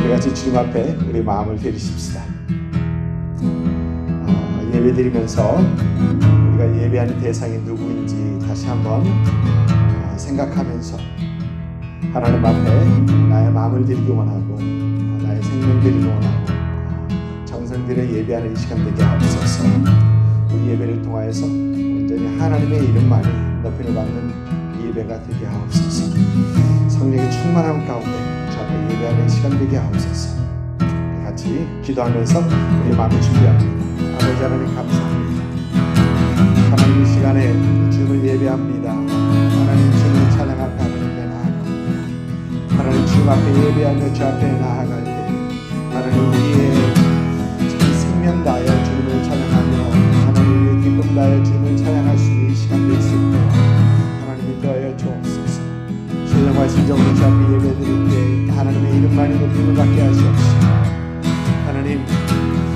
우리 같이 주님 앞에 우리 마음을 드리십시다. 예배 드리면서 우리가 예배하는 대상이 누구인지 다시 한번 생각하면서 하나님 앞에 나의 마음을 드리기 원하고 나의 생명 드리기 원하고 정성들의 예배하는 이 시간 되게 하옵소서. 우리 예배를 통하여서 온전히 하나님의 이름만이 높이를 받는 예배가 되게 하옵소서. 성령의 충만함 가운데 주 앞에 예배하는 이 시간 되게 하옵소서. 우리 같이 기도하면서 우리 마음을 준비합니다. 아버지 하나님 감사합니다. 하나님 이 시간에 주님을 예배합니다. 하나님 주님을 찬양 앞에 하나님께 나아갑니다. 하나님 주님 앞에 예배하며 주 앞에 나아갈 때 하나님 우리의 참 생명 다하여 주님을 찬양하며 하나님 우리의 기쁨 다하여 주님을 찬양할 수 있는 이 시간 될 수 있도록 하나님 인도하여 주옵소서. 신령과 진정으로 주 앞에 예배드릴 때 하나님의 이름만이 높임을 받게 하시옵소서. 하나님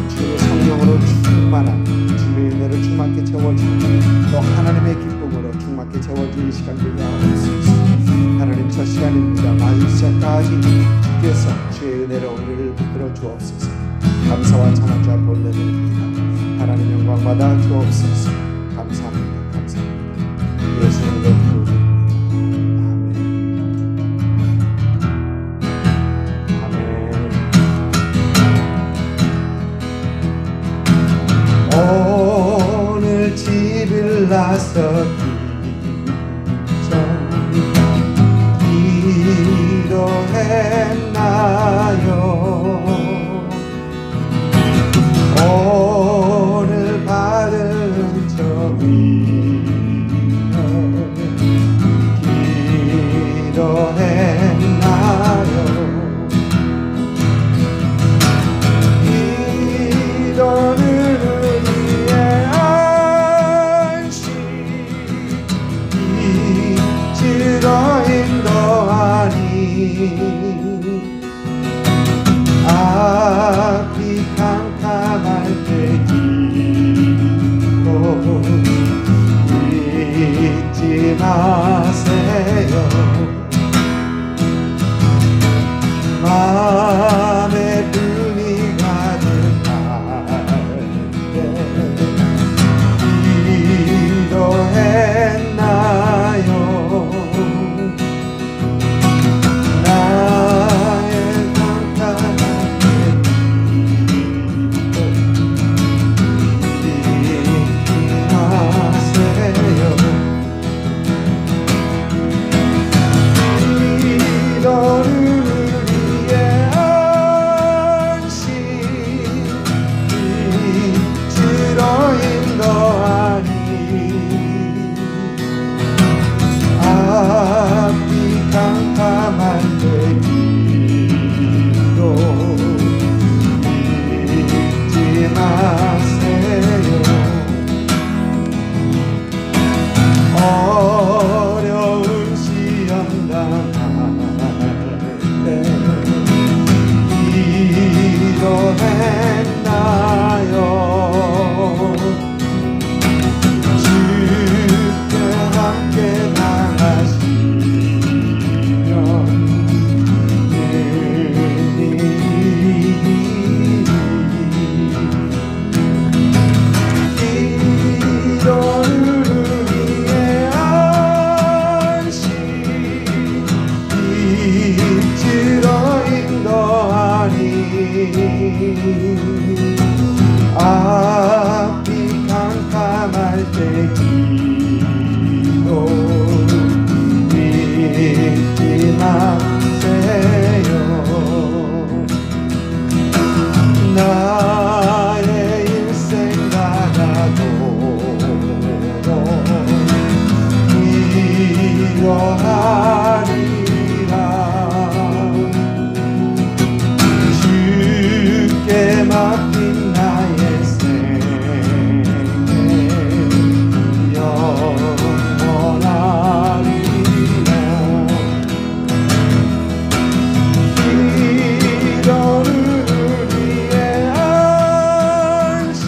주님의 성령으로 충만한 주님의 은혜로 충만케 채워지고 또 하나님의 기쁨으로 충만케 채워질 이 시간 되게 하옵소서. 하나님 첫 시간입니다. 마지막 시간까지 주께서 주의 은혜로 우리를 붙들어 주옵소서. 감사와 찬양 주 앞에 올려드립니다. 하나님 영광 받아 주옵소서. 감사합니다. 감사합니다. 예수님의 이름으로 기도드립니다. 오늘 집을 나서 기도했나요? 오늘 받은 저 위로 기도했나요? 기도는 앞이 캄캄할 때 기도 잊지 마세요. 마음에 분이 가득할 때 기도했나요? 어려운 시험 당할 때 기도했나요? 주께 함께 나가시면 앞이 캄캄할 때 기도 잊지 마세요. 나의 인생 가다도록 위로하리라. 주께 맡긴 나의 생애 영원하리라. 기도는 우리의 안식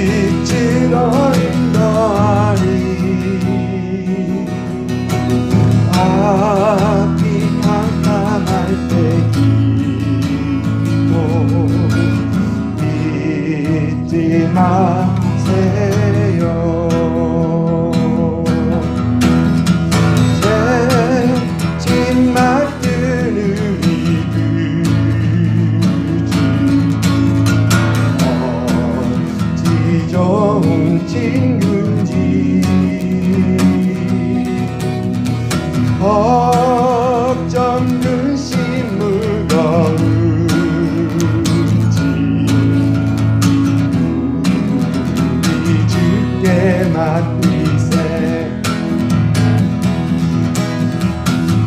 빛으로 인도하리. 앞이 캄캄할 때 마세요. 진 맡은 우리 그지 어찌 좋은 친구인지 걱정 근심 무거운지 우리 주께 맡기세.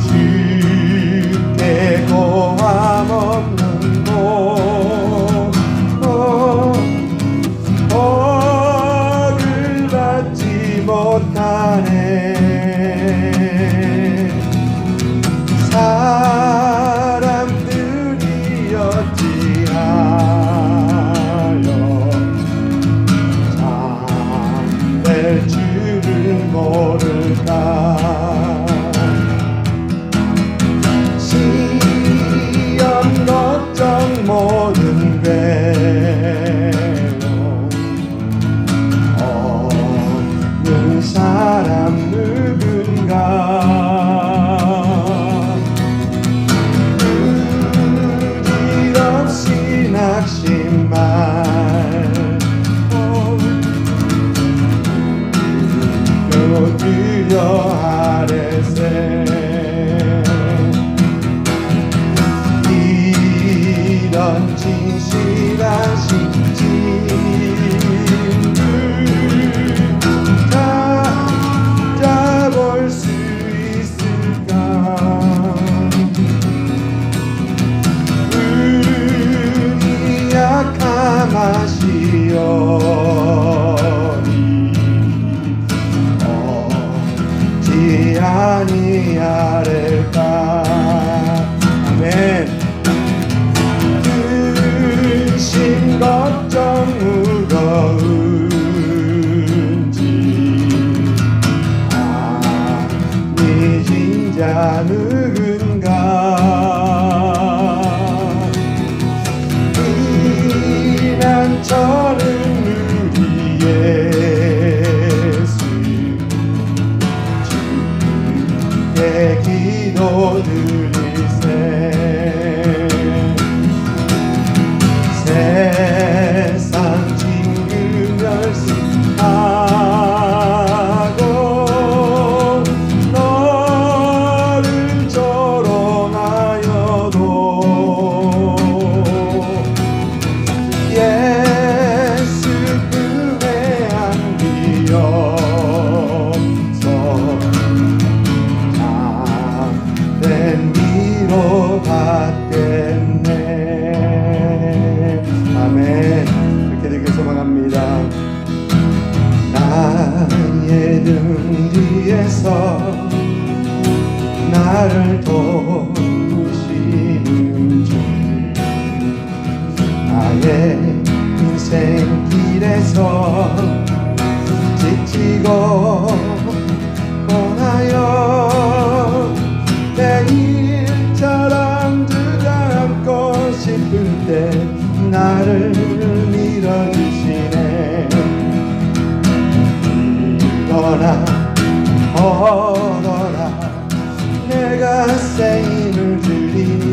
주께 고함 없는 곳 복을 받지 못하네. 사람들이 어찌하여 잠될 줄을 모를까. 시험 걱정 모든 괴로움 없는 사람 누군가. 낙심 말고 또 두려 아래세. 이런 진실하신 진을 찾아볼 수 있을까. 약함하시오니 어찌 아니하릴까. 아멘. 근심 걱정 무거운지 아니진 자 누군가. 저는 우리 예수 주께 기도드리세. 세상 징계 멸시하고 너를 조롱하여도 예수 품에 안기어서 참된 위로 받겠네. 아멘. 그렇게 되길 소망합니다. 나의 등 뒤에서 나를 도우시는 주 나의 인생길에서 지치고 고나여 내일처럼 주저앉고 싶을 때 나를 밀어주시네. 일어나 걸어라 내가 새 힘을 주리니.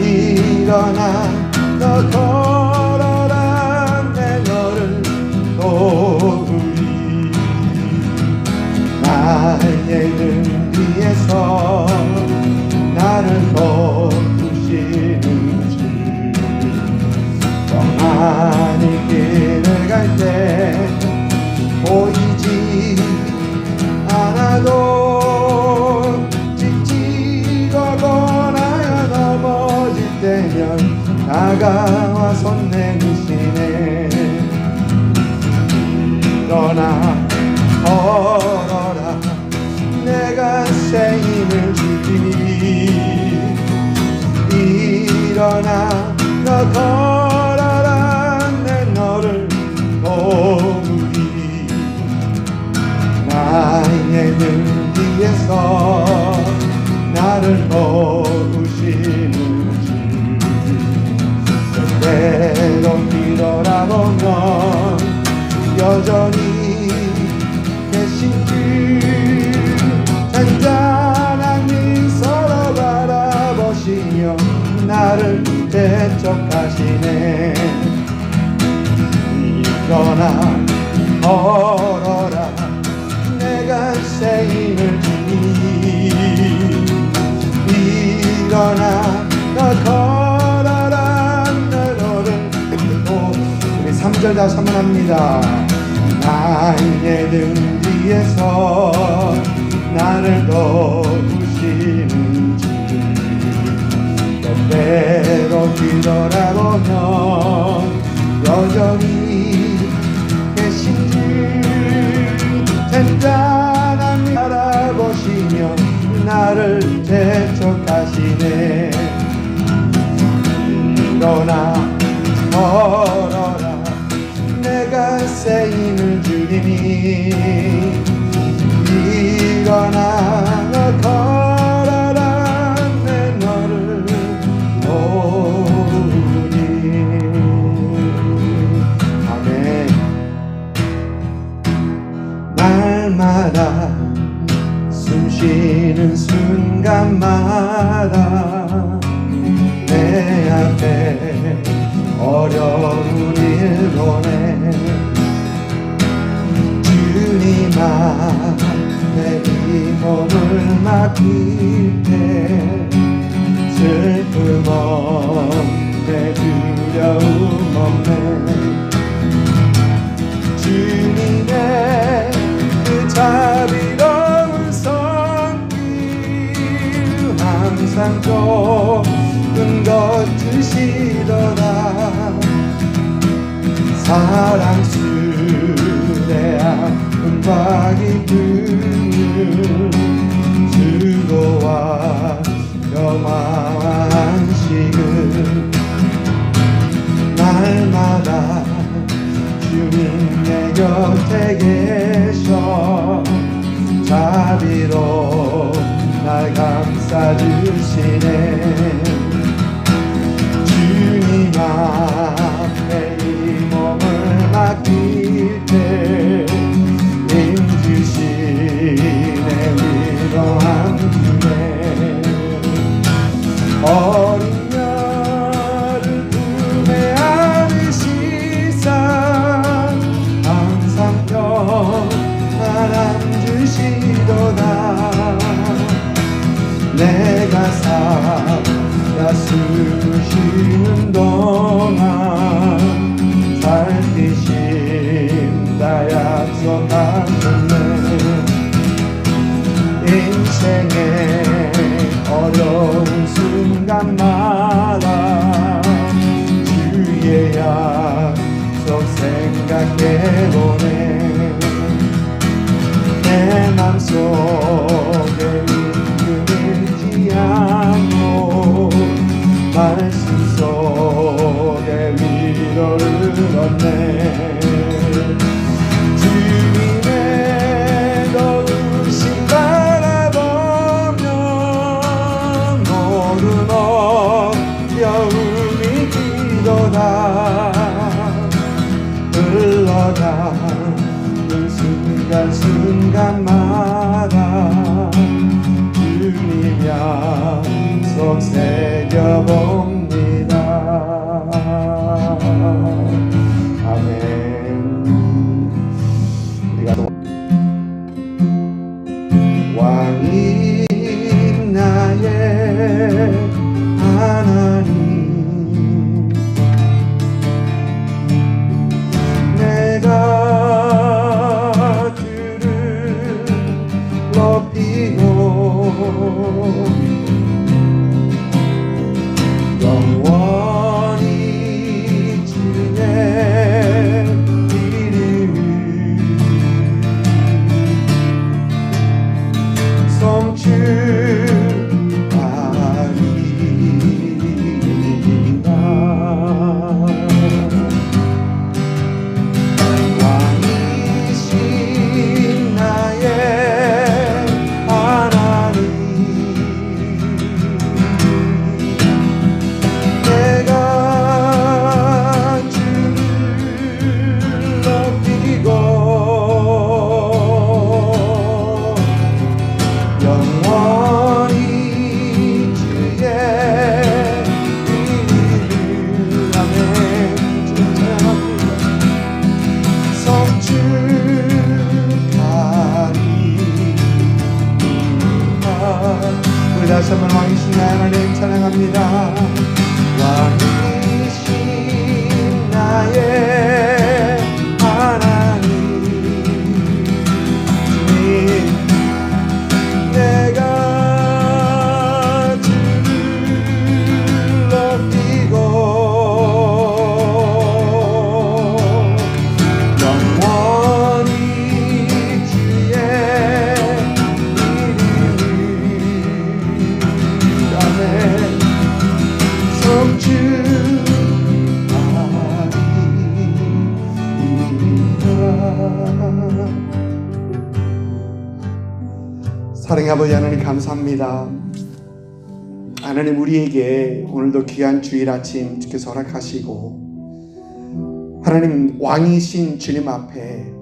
일어나 너 걸어라 내 너를 도우리. 나의 등 뒤에서 나를 도우시는 주 멍하니 길을 갈 때 보이지 않아도 지치고 고나여 넘어질 때면 다가와 손 내미시네. 일어나 걸어라 내가 새 힘을 주리니. 일어나 너 걸어라 내 너를 도우리. 나의 등 뒤에서 나를 도우시는 주 때때로 뒤돌아보면 여전히 계신 줄 잔잔한 미소로 바라보시며 나를 대적하시네. 일어나 걸어라 내가 새 힘을 주니. 일어나 걸어라 내 너를. 우리 3절 다시 한번 합니다. 나의 등 뒤에서 나를 도우시는 주 때때로 뒤돌아보면 여전히 계신 줄 잔잔한 바라보시며 나를 재촉하시네. 일어나 걸어라 내가 새 힘을 주리니. 일어나 걸어라 내 너를 보니. 아멘. 날마다 숨쉬는 순간마다 내 앞에 어려운 일 보내. 주님 앞에 이 몸을 맡길 때 슬픔 없네 두려움 없네. 주님의 그 자비로운 손길 항상 좁은 거주시더라. 사랑 수레 아픔과 기쁨을 수고와 평화와 안식을 날마다 주님 내 곁에 계셔 자비로 날 감싸주시네. 주님 앞에 이 몸을 맡길 때 힘주시네 위로한 주네. 어린 여를 품에 안으시사 항상 평안함 주시도다. 내가 살아 숨쉬는 동안 살피신다 약속하셨네. 인생의 어려운 순간마다 주의 약속 생각해보네. 내 맘속에 흔들리지 않고 말씀 속에 위로를 얻네. 주님의 도우심 바라보면 모든 어려움이 기도다. 흘러가는 순간순간마다 주님 약속 새겨봅니다. 아멘. 우리가 왕인 나의 하나님 내가 주를 높이고 영원히 주의 이름을 송축하리라. 왕이신 나의 하나님 영원히 주의 이름을 아멘 찬양합니다. 성축하리 우리 다시 한번 왕이신 나의 하나님 찬양합니다. 왕이신 나의 하나님 주님 내가 주를 높이고 영원히 주의 이름을 아멘 사랑의 아버지 하나님 감사합니다. 하나님 우리에게 오늘도 귀한 주일 아침 주께서 허락하시고 하나님 왕이신 주님 앞에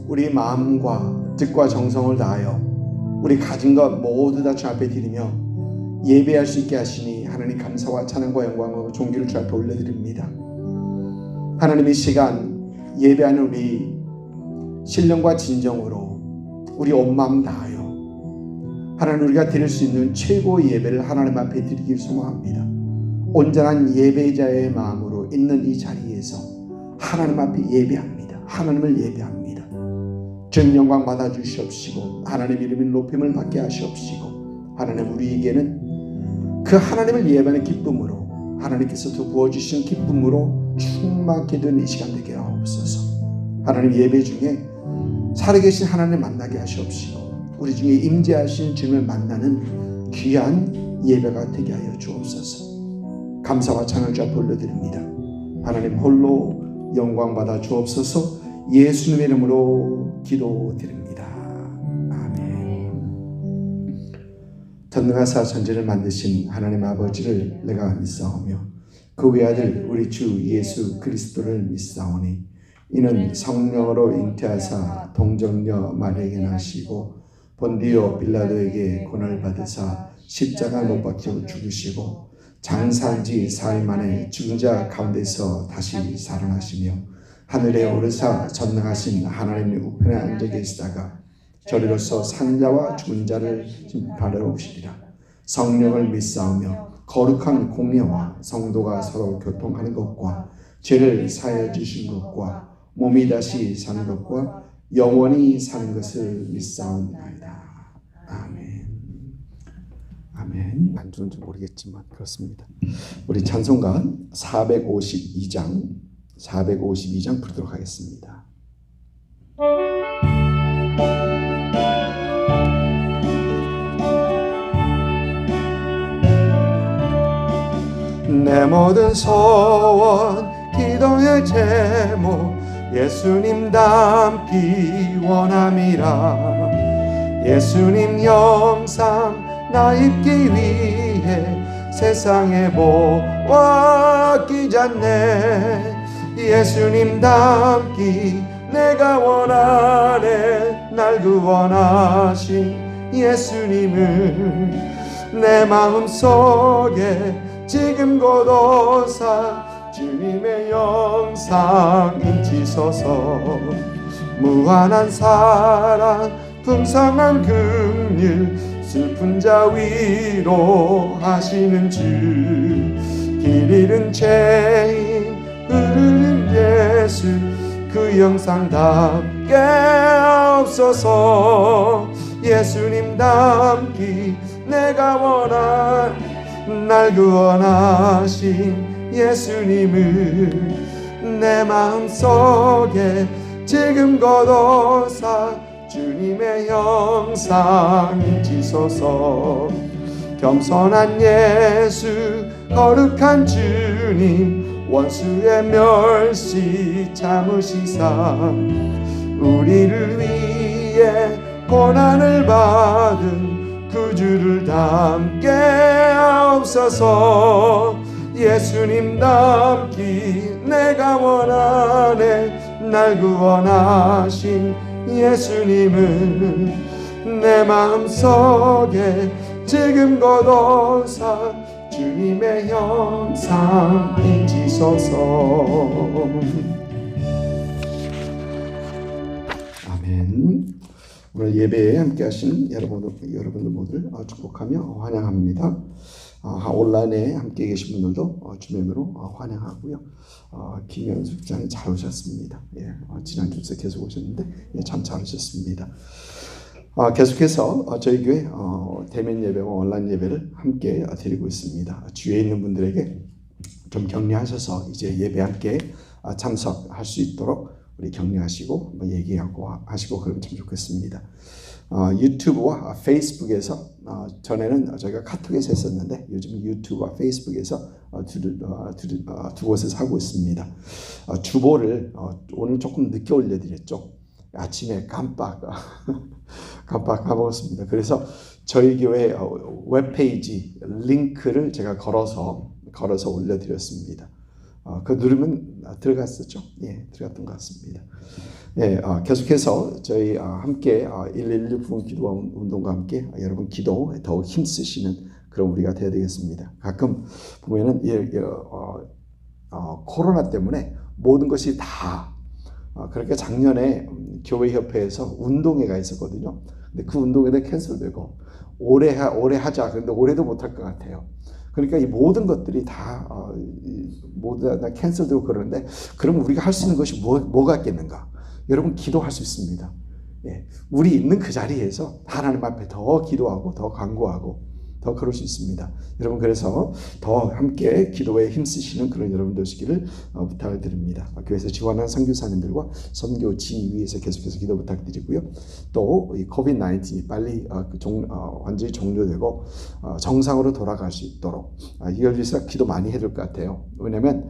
우리 마음과 뜻과 정성을 다하여 우리 가진 것 모두 다 주 앞에 드리며 예배할 수 있게 하시니 하나님 감사와 찬양과 영광과 존귀를 주 앞에 올려드립니다. 하나님 이 시간 예배하는 우리 신령과 진정으로 우리 온 마음 다하여 하나님 우리가 드릴 수 있는 최고의 예배를 하나님 앞에 드리길 소망합니다. 온전한 예배자의 마음으로 있는 이 자리에서 하나님 앞에 예배합니다. 하나님을 예배합니다. 전 영광 받아 주시옵시고 하나님 이름의 높임을 받게 하시옵시고 하나님 우리에게는 그 하나님을 예배하는 기쁨으로 하나님께서 더 부어주신 기쁨으로 충만케 된 이 시간 되게 하옵소서. 하나님 예배 중에 살아계신 하나님 만나게 하시옵시고 우리 중에 임재하신 주님을 만나는 귀한 예배가 되게 하여 주옵소서. 감사와 찬양을 주 앞에 올려드립니다. 하나님 홀로 영광 받아 주옵소서. 예수님의 이름으로 기도드립니다. 아멘. 전능하사 천지를 만드신 하나님 아버지를 내가 믿사오며 그 외아들 우리 주 예수 그리스도를 믿사오니 이는 성령으로 잉태하사 동정녀 마리아에게 나시고 본디오 빌라도에게 고난을 받으사 십자가 못 박혀 죽으시고 장사한 지 4일 만에 죽은 자 가운데서 다시 살아나시며 하늘에 오르사 전능하신 하나님의 우편에 앉아 계시다가 저리로서 산 자와 죽은 자를 심판하러 오시리라. 성령을 믿사오며 거룩한 공예와 성도가 서로 교통하는 것과 죄를 사하여 주신 것과 몸이 다시 사는 것과 영원히 사는 것을 믿사옵나이다. 아멘. 아멘. 반주는지 모르겠지만 그렇습니다. 우리 찬송가 452장 부르도록 하겠습니다. 내 모든 소원 기도의 제목 예수님 닮기 원함이라. 예수님 영상 나 입기 위해 세상에 보아 끼잖네. 예수님 닮기 내가 원하네. 날 구원하신 예수님을 내 마음속에 지금 곧 오사 주님의 영상 인치소서. 무한한 사랑 풍성한 긍휼 슬픈 자 위로하시는 주. 길 잃은 죄인 흐르는 예수 그 영상 닮게 없소서. 예수님 닮기 내가 원한 날 구원하신 예수님을 내 마음속에 지금 곧 오사 주님의 형상 인치소서. 겸손한 예수 거룩한 주님 원수의 멸시 참으시사 우리를 위해 고난을 받은 그 주를 닮게 하옵소서. 예수님 닮기 내가 원하네. 날 구원하신 예수님을 내 마음속에 지금 걷어서 주님의 형상 인지소서. 아멘. 오늘 예배에 함께 하신 여러분들 모두 축복하며 환영합니다. 온라인에 함께 계신 분들도 주님으로 환영하고요. 김현숙 장님 잘 오셨습니다. 예, 지난주부터 계속 오셨는데 참 잘 오셨습니다. 계속해서 저희 교회 대면 예배와 온라인 예배를 함께 드리고 있습니다. 주위에 있는 분들에게 좀 격려하셔서 이제 예배 함께 참석할 수 있도록 우리 격려하시고 얘기하고 하시고 그러면 참 좋겠습니다. 유튜브와 페이스북에서 전에는 저희가 카톡에서 했었는데 요즘 유튜브와 페이스북에서 두 곳에서 하고 있습니다. 주보를 오늘 조금 늦게 올려드렸죠. 아침에 깜빡 까먹었습니다. 그래서 저희 교회 웹페이지 링크를 제가 걸어서 올려드렸습니다. 그거 누르면 들어갔었죠? 예, 들어갔던 것 같습니다. 예, 계속해서 저희 함께 111 부흥 기도 운동과 함께 여러분 기도에 더욱 힘쓰시는 그런 우리가 되어야 되겠습니다. 가끔 보면은 코로나 때문에 모든 것이 다 그러니까 작년에 교회협회에서 운동회가 있었거든요. 근데 그 운동회도 캔슬되고 올해 하자. 그런데 올해도 못할 것 같아요. 그러니까 이 모든 것들이 다 모두 다 캔슬되고 그러는데 그럼 우리가 할 수 있는 것이 뭐가 있겠는가? 여러분 기도할 수 있습니다. 예, 우리 있는 그 자리에서 하나님 앞에 더 기도하고 더 간구하고 더 그럴 수 있습니다. 여러분 그래서 더 함께 기도에 힘쓰시는 그런 여러분 되시기를 부탁을 드립니다. 교회에서 지원하는 선교사님들과 선교 지휘에서 계속해서 기도 부탁드리고요. 또 이 코비드-19이 빨리 완전히 종료되고 정상으로 돌아갈 수 있도록 이걸 위해서 기도 많이 해야 될 것 같아요. 왜냐하면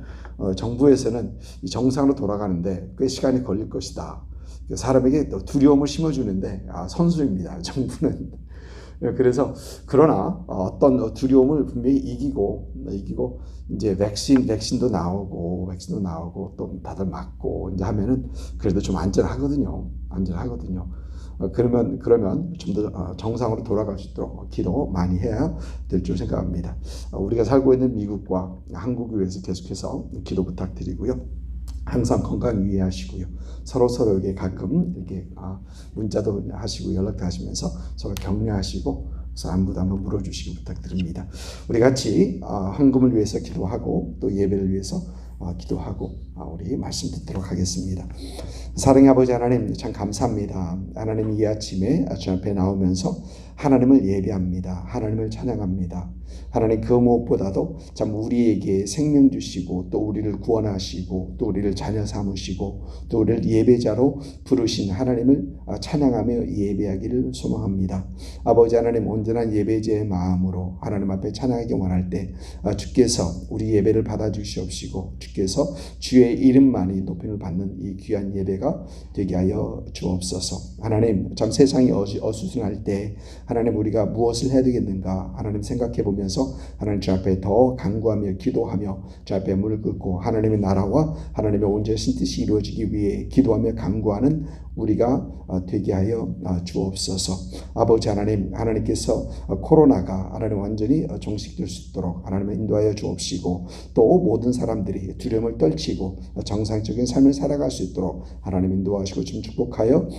정부에서는 이 정상으로 돌아가는데 꽤 시간이 걸릴 것이다. 사람에게 두려움을 심어주는데 선수입니다. 정부는. 그래서 그러나 어떤 두려움을 분명히 이기고 이제 백신도 나오고 또 다들 맞고 이제 하면은 그래도 좀 안전하거든요. 그러면 좀 더 정상으로 돌아갈 수 있도록 기도 많이 해야 될 줄 생각합니다. 우리가 살고 있는 미국과 한국을 위해서 계속해서 기도 부탁드리고요. 항상 건강 유의하시고요. 서로에게 가끔 이렇게 문자도 하시고 연락도 하시면서 서로 격려하시고 그래서 안부도 한번 물어주시기 부탁드립니다. 우리 같이 헌금을 위해서 기도하고 또 예배를 위해서 기도하고 우리 말씀 듣도록 하겠습니다. 사랑의 아버지 하나님 참 감사합니다. 하나님 이 아침에 주 앞에 나오면서 하나님을 예배합니다. 하나님을 찬양합니다. 하나님 그 무엇보다도 참 우리에게 생명 주시고 또 우리를 구원하시고 또 우리를 자녀 삼으시고 또 우리를 예배자로 부르신 하나님을 찬양하며 예배하기를 소망합니다. 아버지 하나님 온전한 예배자의 마음으로 하나님 앞에 찬양하기 원할 때 주께서 우리 예배를 받아주시옵시고 주께서 주의 이름만이 높임을 받는 이 귀한 예배가 되게 하여 주옵소서. 하나님 참 세상이 어수선할 때 하나님 우리가 무엇을 해야 되겠는가 하나님 생각해 보면서 하나님 주 앞에 더 간구하며 기도하며 주 앞에 무릎 꿇고 하나님의 나라와 하나님의 온전하신 뜻이 이루어지기 위해 기도하며 간구하는 우리가 되게 하여 주옵소서. 아버지 하나님 하나님께서 코로나가 하나님 완전히 종식될 수 있도록 하나님을 인도하여 주옵시고 또 모든 사람들이 두려움을 떨치고 정상적인 삶을 살아갈 수 있도록 하나님 인도하시고 좀 축복하여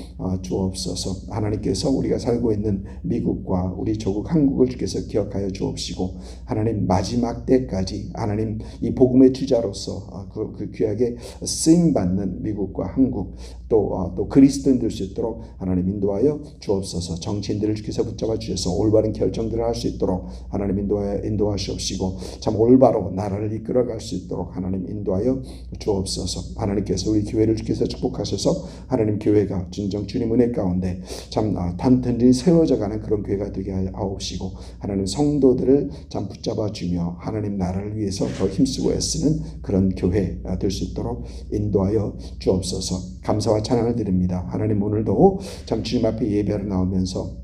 주옵소서. 하나님께서 우리가 살고 있는 미국과 우리 조국 한국을 주께서 기억하여 주옵시고 하나님 마지막 때까지 하나님 이 복음의 주자로서 그 귀하게 쓰임받는 미국과 한국 또 그리스도인 될 수 있도록 하나님 인도하여 주옵소서. 정치인들을 주께서 붙잡아 주셔서 올바른 결정들을 할 수 있도록 하나님 인도하시옵시고 참 올바로 나라를 이끌어갈 수 있도록 하나님 인도하여 주옵소서. 하나님께서 우리 교회를 주께서 축복하셔서 하나님 교회가 진정 주님 은혜 가운데 참 단단히 세워져가는 그런 교회가 되게 하옵시고 하나님 성도들을 참 붙잡아 주며 하나님 나라를 위해서 더 힘쓰고 애쓰는 그런 교회 될 수 있도록 인도하여 주옵소서. 감사와 찬양을 드립니다. 하나님 오늘도 참 주님 앞에 예배하러 나오면서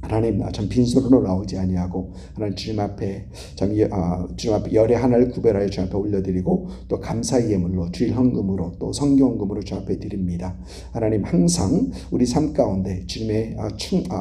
하나님 참 빈손으로 나오지 아니하고 하나님 주님 앞에 주님 앞에 열의 하나를 구별하여 주님 앞에 올려드리고 또 감사의 예물로 주일 헌금으로 또 성경금으로 주님 앞에 드립니다. 하나님 항상 우리 삶 가운데 주님의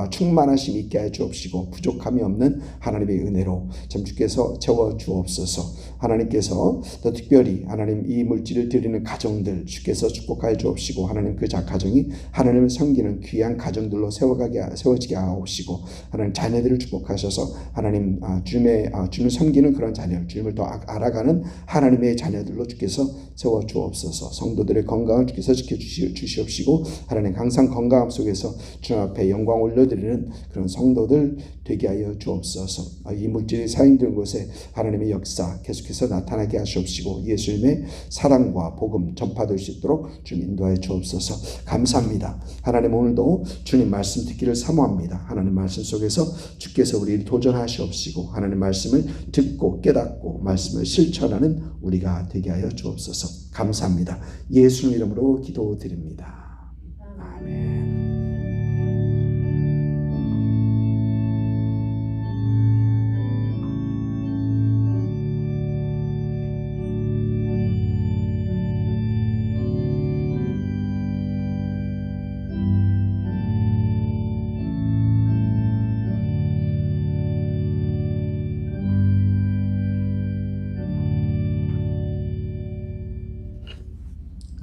충만하심 있게 하여 주옵시고 부족함이 없는 하나님의 은혜로 참 주께서 채워 주옵소서. 하나님께서 더 특별히 하나님 이 물질을 드리는 가정들 주께서 축복하여 주옵시고 하나님 그 가정이 하나님을 섬기는 귀한 가정들로 세워지게 하옵시고 하나님 자녀들을 축복하셔서 하나님 주님을 섬기는 그런 자녀, 주님을 더 알아가는 하나님의 자녀들로 주께서 세워 주옵소서. 성도들의 건강을 주께서 지켜 주시옵시고 하나님 항상 건강함 속에서 주님 앞에 영광 올려드리는 그런 성도들 되게 하여 주옵소서. 이 물질이 사용되는 곳에 하나님의 역사 계속해서 나타나게 하시옵시고 예수님의 사랑과 복음 전파될 수 있도록 주님 인도하여 주옵소서. 감사합니다. 하나님 오늘도 주님 말씀 듣기를 사모합니다. 하나님 말씀 속에서 주께서 우리를 도전하시옵시고 하나님 말씀을 듣고 깨닫고 말씀을 실천하는 우리가 되게 하여 주옵소서. 감사합니다. 예수님 이름으로 기도드립니다. 아멘.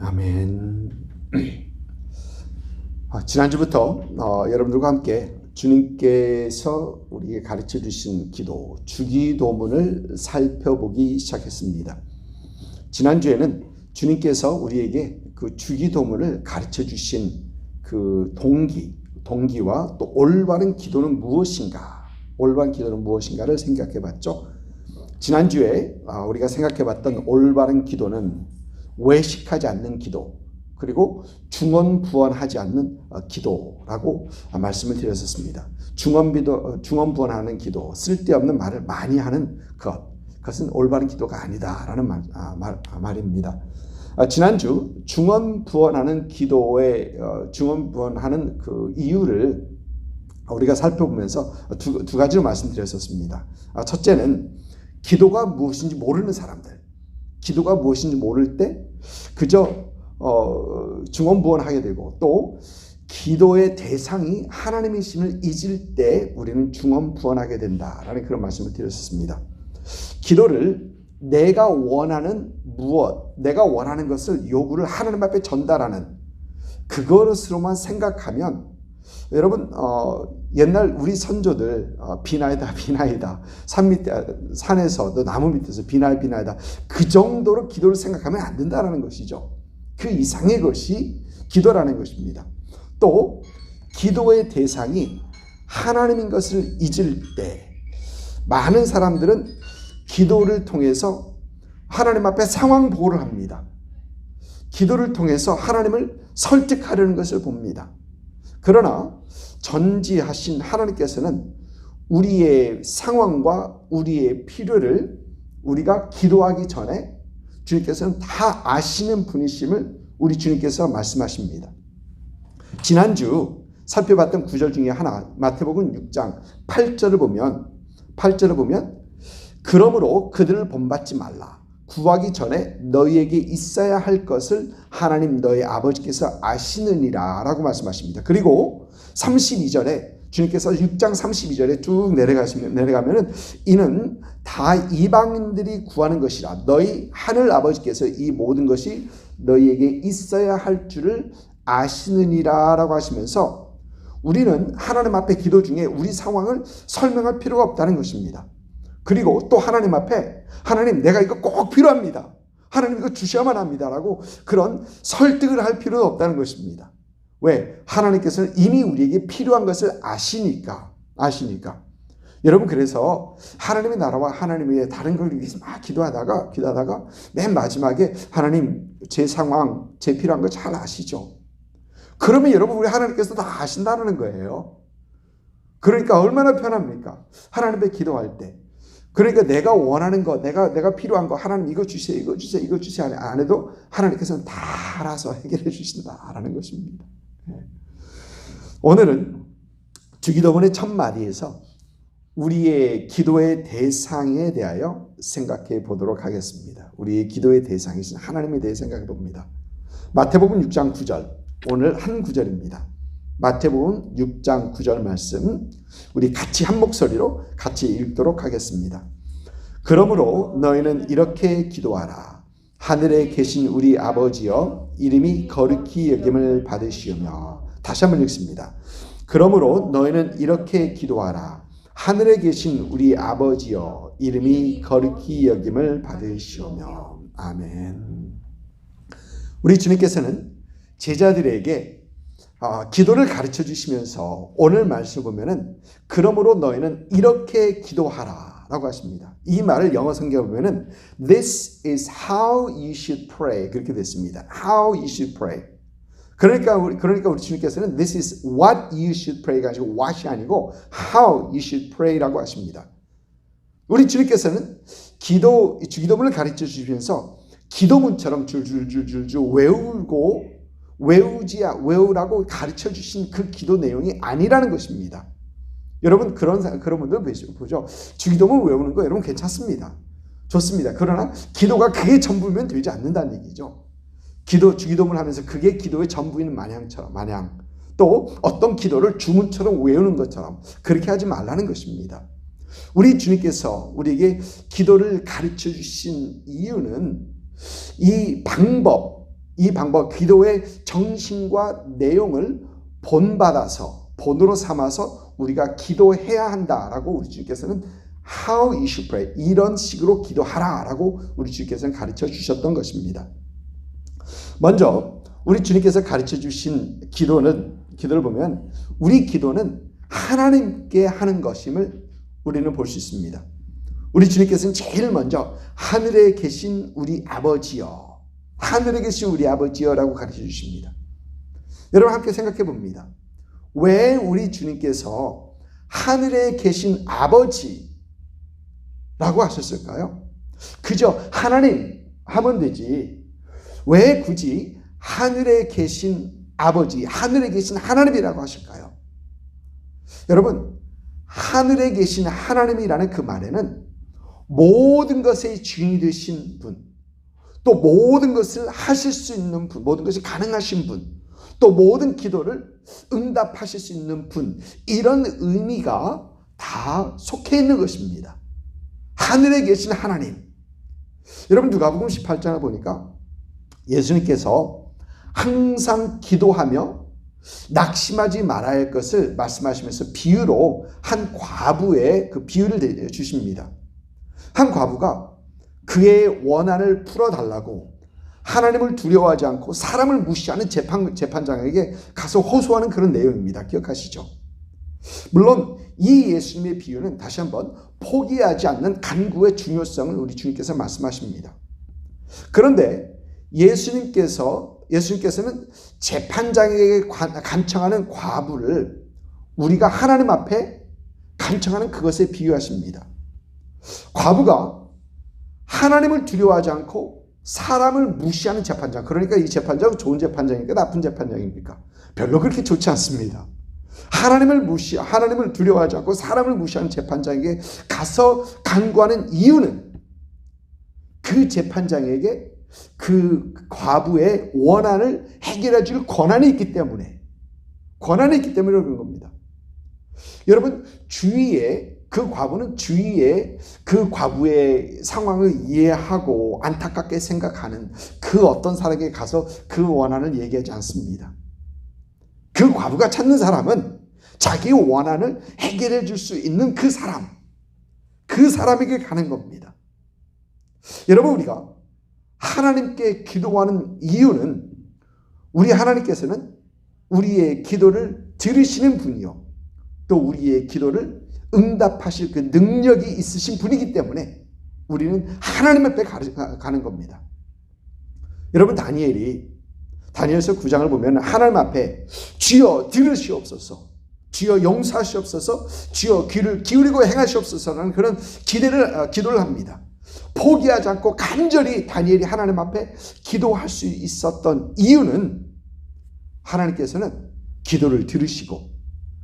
아멘. 지난주부터 여러분들과 함께 주님께서 우리에게 가르쳐 주신 기도, 주기도문을 살펴보기 시작했습니다. 지난주에는 주님께서 우리에게 그 주기도문을 가르쳐 주신 그 동기와 또 올바른 기도는 무엇인가를 생각해 봤죠. 지난주에 우리가 생각해 봤던 올바른 기도는 외식하지 않는 기도, 그리고 중언부언하지 않는 기도라고 말씀을 드렸었습니다. 중언부언하는 기도, 쓸데없는 말을 많이 하는 그것은 올바른 기도가 아니다라는 말입니다. 지난주 중언부언하는 기도의 중언부언하는 그 이유를 우리가 살펴보면서 두 가지로 말씀드렸었습니다. 첫째는 기도가 무엇인지 모르는 사람들, 기도가 무엇인지 모를 때 그저 중언부언하게 되고 또 기도의 대상이 하나님이심을 잊을 때 우리는 중언부언하게 된다라는 그런 말씀을 드렸습니다. 기도를 내가 원하는 것을 요구를 하나님 앞에 전달하는 그것으로만 생각하면 여러분 옛날 우리 선조들 비나이다 산에서 나무 밑에서 비나이다 그 정도로 기도를 생각하면 안 된다는 것이죠. 그 이상의 것이 기도라는 것입니다. 또 기도의 대상이 하나님인 것을 잊을 때 많은 사람들은 기도를 통해서 하나님 앞에 상황 보호를 합니다. 기도를 통해서 하나님을 설득하려는 것을 봅니다. 그러나 전지하신 하나님께서는 우리의 상황과 우리의 필요를 우리가 기도하기 전에 주님께서는 다 아시는 분이심을 우리 주님께서 말씀하십니다. 지난주 살펴봤던 구절 중에 하나, 마태복음 6장 8절을 보면 그러므로 그들을 본받지 말라. 구하기 전에 너희에게 있어야 할 것을 하나님 너희 아버지께서 아시느니라 라고 말씀하십니다. 그리고 32절에 주님께서 6장 32절에 쭉 내려가면은 이는 다 이방인들이 구하는 것이라 너희 하늘 아버지께서 이 모든 것이 너희에게 있어야 할 줄을 아시느니라 라고 하시면서 우리는 하나님 앞에 기도 중에 우리 상황을 설명할 필요가 없다는 것입니다. 그리고 또 하나님 앞에 하나님 내가 이거 꼭 필요합니다. 하나님 이거 주셔야만 합니다라고 그런 설득을 할 필요도 없다는 것입니다. 왜? 하나님께서는 이미 우리에게 필요한 것을 아시니까. 여러분 그래서 하나님의 나라와 하나님 위해 다른 걸 위해서 막 기도하다가 맨 마지막에 하나님 제 상황, 제 필요한 거 잘 아시죠? 그러면 여러분 우리 하나님께서 다 아신다는 거예요. 그러니까 얼마나 편합니까? 하나님 앞에 기도할 때. 그러니까 내가 원하는 거, 내가 필요한 거, 하나님 이거 주세요, 이거 주세요 안 해도 하나님께서는 다 알아서 해결해 주신다라는 것입니다. 오늘은 주기도문의 첫 마디에서 우리의 기도의 대상에 대하여 생각해 보도록 하겠습니다. 우리의 기도의 대상이신 하나님에 대해 생각해 봅니다. 마태복음 6장 9절, 오늘 한 구절입니다. 마태복음 6장 9절 말씀 우리 같이 한 목소리로 같이 읽도록 하겠습니다. 그러므로 너희는 이렇게 기도하라. 하늘에 계신 우리 아버지여, 이름이 거룩히 여김을 받으시오며. 다시 한번 읽습니다. 그러므로 너희는 이렇게 기도하라. 하늘에 계신 우리 아버지여, 이름이 거룩히 여김을 받으시오며. 아멘. 우리 주님께서는 제자들에게 기도를 가르쳐 주시면서 오늘 말씀을 보면은 그러므로 너희는 이렇게 기도하라 라고 하십니다. 이 말을 영어 성경에 보면은 This is how you should pray 그렇게 됐습니다. How you should pray. 그러니까 우리 주님께서는 This is what you should pray가 아니고 what이 아니고 how you should pray라고 하십니다. 우리 주님께서는 주기도문을 가르쳐 주시면서 기도문처럼 줄줄줄줄줄 외우라고 가르쳐 주신 그 기도 내용이 아니라는 것입니다. 여러분 그런 분들 보죠. 주기도문 외우는 거 여러분 괜찮습니다. 좋습니다. 그러나 기도가 그게 전부면 되지 않는다는 얘기죠. 주기도문 하면서 그게 기도의 전부인 마냥 또 어떤 기도를 주문처럼 외우는 것처럼 그렇게 하지 말라는 것입니다. 우리 주님께서 우리에게 기도를 가르쳐 주신 이유는 이 방법, 기도의 정신과 내용을 본으로 삼아서 우리가 기도해야 한다라고 우리 주님께서는 How you should pray, 이런 식으로 기도하라라고 우리 주님께서는 가르쳐 주셨던 것입니다. 먼저 우리 주님께서 가르쳐 주신 기도를 보면 우리 기도는 하나님께 하는 것임을 우리는 볼 수 있습니다. 우리 주님께서는 제일 먼저 하늘에 계신 우리 아버지여, 하늘에 계신 우리 아버지여라고 가르쳐 주십니다. 여러분 함께 생각해 봅니다. 왜 우리 주님께서 하늘에 계신 아버지라고 하셨을까요? 그저 하나님 하면 되지. 왜 굳이 하늘에 계신 아버지, 하늘에 계신 하나님이라고 하실까요? 여러분, 하늘에 계신 하나님이라는 그 말에는 모든 것의 주인이 되신 분, 또 모든 것을 하실 수 있는 분, 모든 것이 가능하신 분, 또 모든 기도를 응답하실 수 있는 분, 이런 의미가 다 속해 있는 것입니다. 하늘에 계신 하나님. 여러분 누가복음 18장을 보니까 예수님께서 항상 기도하며 낙심하지 말아야 할 것을 말씀하시면서 비유로 한 과부의 그 비유를 주십니다. 한 과부가 그의 원한을 풀어달라고 하나님을 두려워하지 않고 사람을 무시하는 재판장에게 가서 호소하는 그런 내용입니다. 기억하시죠? 물론 이 예수님의 비유는 다시 한번 포기하지 않는 간구의 중요성을 우리 주님께서 말씀하십니다. 그런데 예수님께서는 재판장에게 간청하는 과부를 우리가 하나님 앞에 간청하는 그것에 비유하십니다. 과부가 하나님을 두려워하지 않고 사람을 무시하는 재판장, 그러니까 이 재판장은 좋은 재판장입니까? 나쁜 재판장입니까? 별로 그렇게 좋지 않습니다. 하나님을 두려워하지 않고 사람을 무시하는 재판장에게 가서 간구하는 이유는 그 재판장에게 그 과부의 원한을 해결해 줄 권한이 있기 때문에 그런 겁니다. 여러분, 그 과부는 주위에 그 과부의 상황을 이해하고 안타깝게 생각하는 그 어떤 사람에게 가서 그 원한을 얘기하지 않습니다. 그 과부가 찾는 사람은 자기 원한을 해결해 줄 수 있는 그 사람에게 가는 겁니다. 여러분, 우리가 하나님께 기도하는 이유는 우리 하나님께서는 우리의 기도를 들으시는 분이요, 또 우리의 기도를 응답하실 그 능력이 있으신 분이기 때문에 우리는 하나님 앞에 가는 겁니다. 여러분, 다니엘서 9장을 보면 하나님 앞에 주여 들으시옵소서, 주여 용서하시옵소서, 주여 귀를 기울이고 행하시옵소서라는 그런 기도를 합니다. 포기하지 않고 간절히 다니엘이 하나님 앞에 기도할 수 있었던 이유는 하나님께서는 기도를 들으시고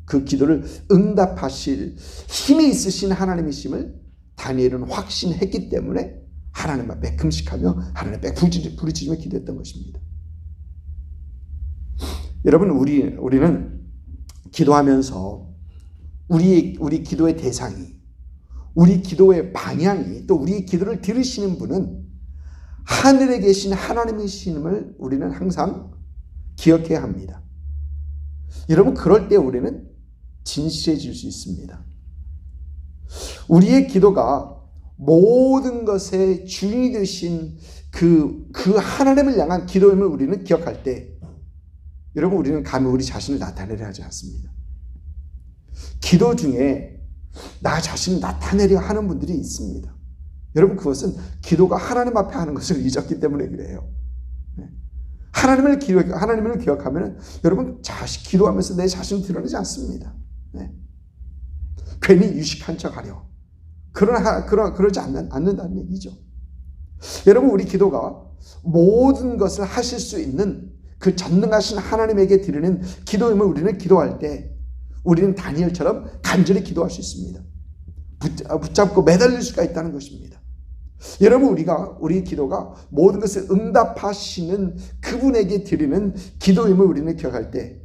그 기도를 응답하실 힘이 있으신 하나님이심을 다니엘은 확신했기 때문에 하나님 앞에 금식하며 하나님 앞에 부르짖으며 기도했던 것입니다. 여러분, 우리는 기도하면서 우리 기도의 대상이, 우리 기도의 방향이, 또 우리 기도를 들으시는 분은 하늘에 계신 하나님이심을 우리는 항상 기억해야 합니다. 여러분, 그럴 때 우리는 진실해질 수 있습니다. 우리의 기도가 모든 것의 주인이 되신 그 하나님을 향한 기도임을 우리는 기억할 때, 여러분, 우리는 감히 우리 자신을 나타내려 하지 않습니다. 기도 중에 나 자신을 나타내려 하는 분들이 있습니다. 여러분, 그것은 기도가 하나님 앞에 하는 것을 잊었기 때문에 그래요. 하나님을 기억하면 여러분, 기도하면서 내 자신을 드러내지 않습니다. 괜히 유식한 척하려. 그러지 않는다는 얘기죠. 여러분, 우리 기도가 모든 것을 하실 수 있는 그 전능하신 하나님에게 드리는 기도임을 우리는 기도할 때 우리는 다니엘처럼 간절히 기도할 수 있습니다. 붙잡고 매달릴 수가 있다는 것입니다. 여러분, 우리 기도가 모든 것을 응답하시는 그분에게 드리는 기도임을 우리는 기억할 때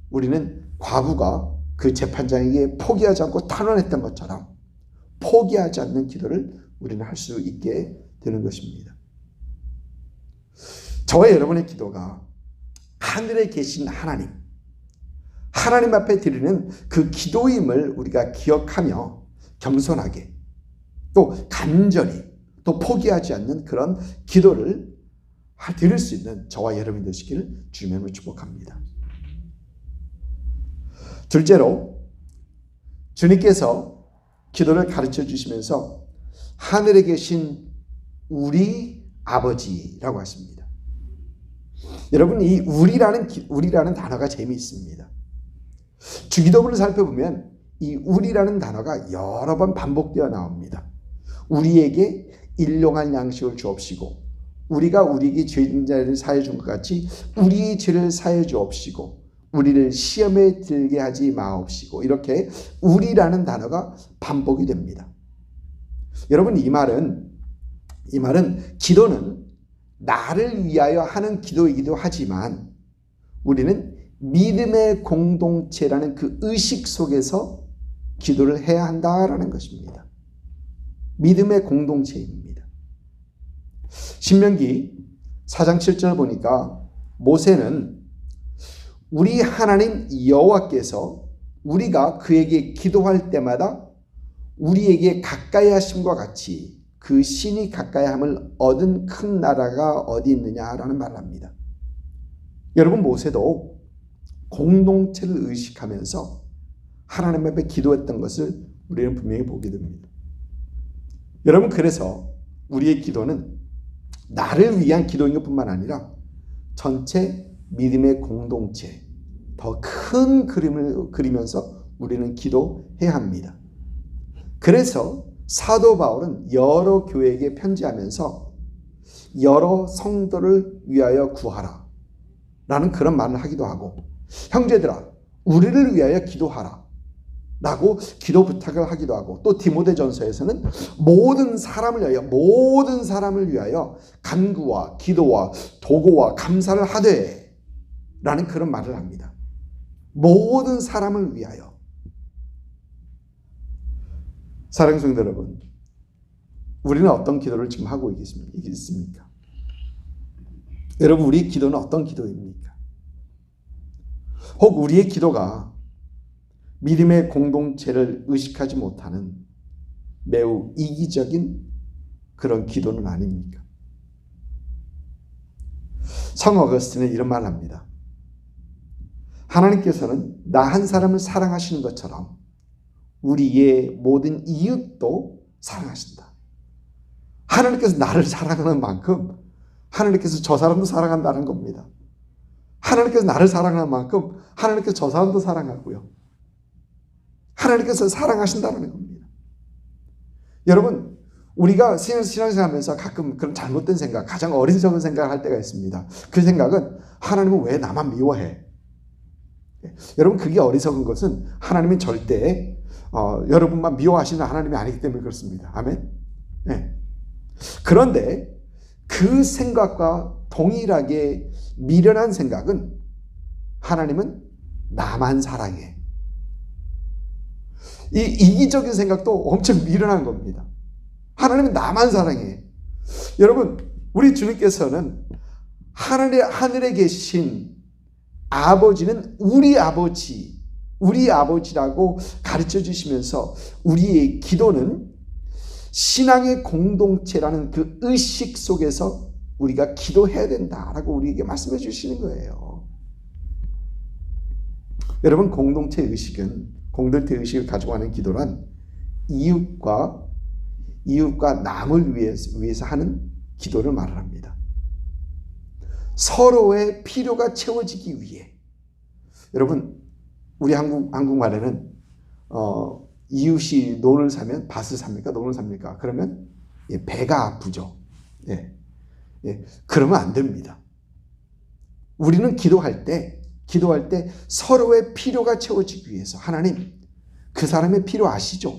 우리는 과부가 그 재판장에게 포기하지 않고 탄원했던 것처럼 포기하지 않는 기도를 우리는 할 수 있게 되는 것입니다. 저와 여러분의 기도가 하늘에 계신 하나님 앞에 드리는 그 기도임을 우리가 기억하며 겸손하게 또 간절히 또 포기하지 않는 그런 기도를 드릴 수 있는 저와 여러분이 되시기를 주님으로 축복합니다. 둘째로, 주님께서 기도를 가르쳐 주시면서 하늘에 계신 우리 아버지라고 하십니다. 여러분, 이 우리라는 단어가 재미있습니다. 주기도문을 살펴보면 이 우리라는 단어가 여러 번 반복되어 나옵니다. 우리에게 일용할 양식을 주옵시고, 우리가 우리에게 죄진 자를 사해 준 것 같이 우리의 죄를 사해 주옵시고, 우리를 시험에 들게 하지 마옵시고, 이렇게 우리라는 단어가 반복이 됩니다. 여러분, 이 말은 기도는 나를 위하여 하는 기도이기도 하지만 우리는 믿음의 공동체라는 그 의식 속에서 기도를 해야 한다라는 것입니다. 믿음의 공동체입니다. 신명기 4장 7절 보니까 모세는 우리 하나님 여호와께서 우리가 그에게 기도할 때마다 우리에게 가까이 하심과 같이 그 신이 가까이 함을 얻은 큰 나라가 어디 있느냐라는 말을 합니다. 여러분, 모세도 공동체를 의식하면서 하나님 앞에 기도했던 것을 우리는 분명히 보게 됩니다. 여러분, 그래서 우리의 기도는 나를 위한 기도인 것뿐만 아니라 전체 믿음의 공동체, 더 큰 그림을 그리면서 우리는 기도해야 합니다. 그래서 사도 바울은 여러 교회에게 편지하면서 여러 성도를 위하여 구하라 라는 그런 말을 하기도 하고, 형제들아 우리를 위하여 기도하라 라고 기도 부탁을 하기도 하고, 또 디모데전서에서는 모든 사람을 위하여 간구와 기도와 도고와 감사를 하되 라는 그런 말을 합니다. 모든 사람을 위하여. 사랑하는 성도 여러분, 우리는 어떤 기도를 지금 하고 있습니까? 여러분, 우리의 기도는 어떤 기도입니까? 혹 우리의 기도가 믿음의 공동체를 의식하지 못하는 매우 이기적인 그런 기도는 아닙니까? 성 어거스틴은 이런 말을 합니다. 하나님께서는 나 한 사람을 사랑하시는 것처럼 우리의 모든 이웃도 사랑하신다. 하나님께서 나를 사랑하는 만큼 하나님께서 저 사람도 사랑한다는 겁니다. 하나님께서 나를 사랑하는 만큼 하나님께서 저 사람도 사랑하고요. 하나님께서 사랑하신다는 겁니다. 여러분, 우리가 신앙생활하면서 가끔 그런 잘못된 생각, 가장 어리석은 생각을 할 때가 있습니다. 그 생각은 하나님은 왜 나만 미워해? 여러분, 그게 어리석은 것은 하나님은 절대 여러분만 미워하시는 하나님이 아니기 때문에 그렇습니다. 아멘. 네. 그런데 그 생각과 동일하게 미련한 생각은 하나님은 나만 사랑해. 이 이기적인 생각도 엄청 미련한 겁니다. 하나님은 나만 사랑해. 여러분, 우리 주님께서는 하늘에 계신 아버지는 우리 아버지라고 가르쳐 주시면서 우리의 기도는 신앙의 공동체라는 그 의식 속에서 우리가 기도해야 된다라고 우리에게 말씀해 주시는 거예요. 여러분, 공동체 의식을 가지고 하는 기도란 이웃과 남을 위해서 하는 기도를 말합니다. 서로의 필요가 채워지기 위해. 여러분, 우리 한국말에는 이웃이 논을 사면 밭을 삽니까? 논을 삽니까? 그러면 배가 아프죠. 그러면 안 됩니다. 우리는 기도할 때 서로의 필요가 채워지기 위해서 하나님, 그 사람의 필요 아시죠?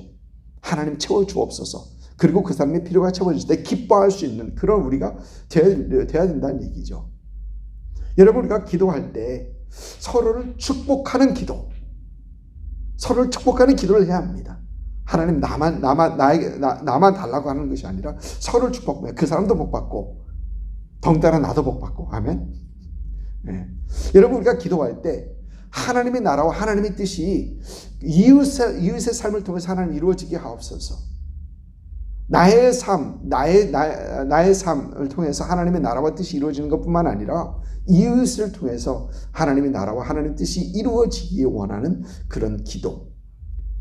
하나님 채워주옵소서. 그리고 그 사람의 필요가 채워질 때 기뻐할 수 있는 그런 우리가 되어야 된다는 얘기죠. 여러분, 우리가 기도할 때 서로를 축복하는 기도를 해야 합니다. 하나님 나만 달라고 하는 것이 아니라 서로를 축복해. 그 사람도 복받고 덩달아 나도 복받고. 아멘. 여러분, 우리가 기도할 때 하나님의 나라와 하나님의 뜻이 이웃의 삶을 통해서 하나님 이루어지게 하옵소서. 나의 삶을 통해서 하나님의 나라와 뜻이 이루어지는 것뿐만 아니라 이웃을 통해서 하나님의 나라와 하나님의 뜻이 이루어지기 원하는 그런 기도.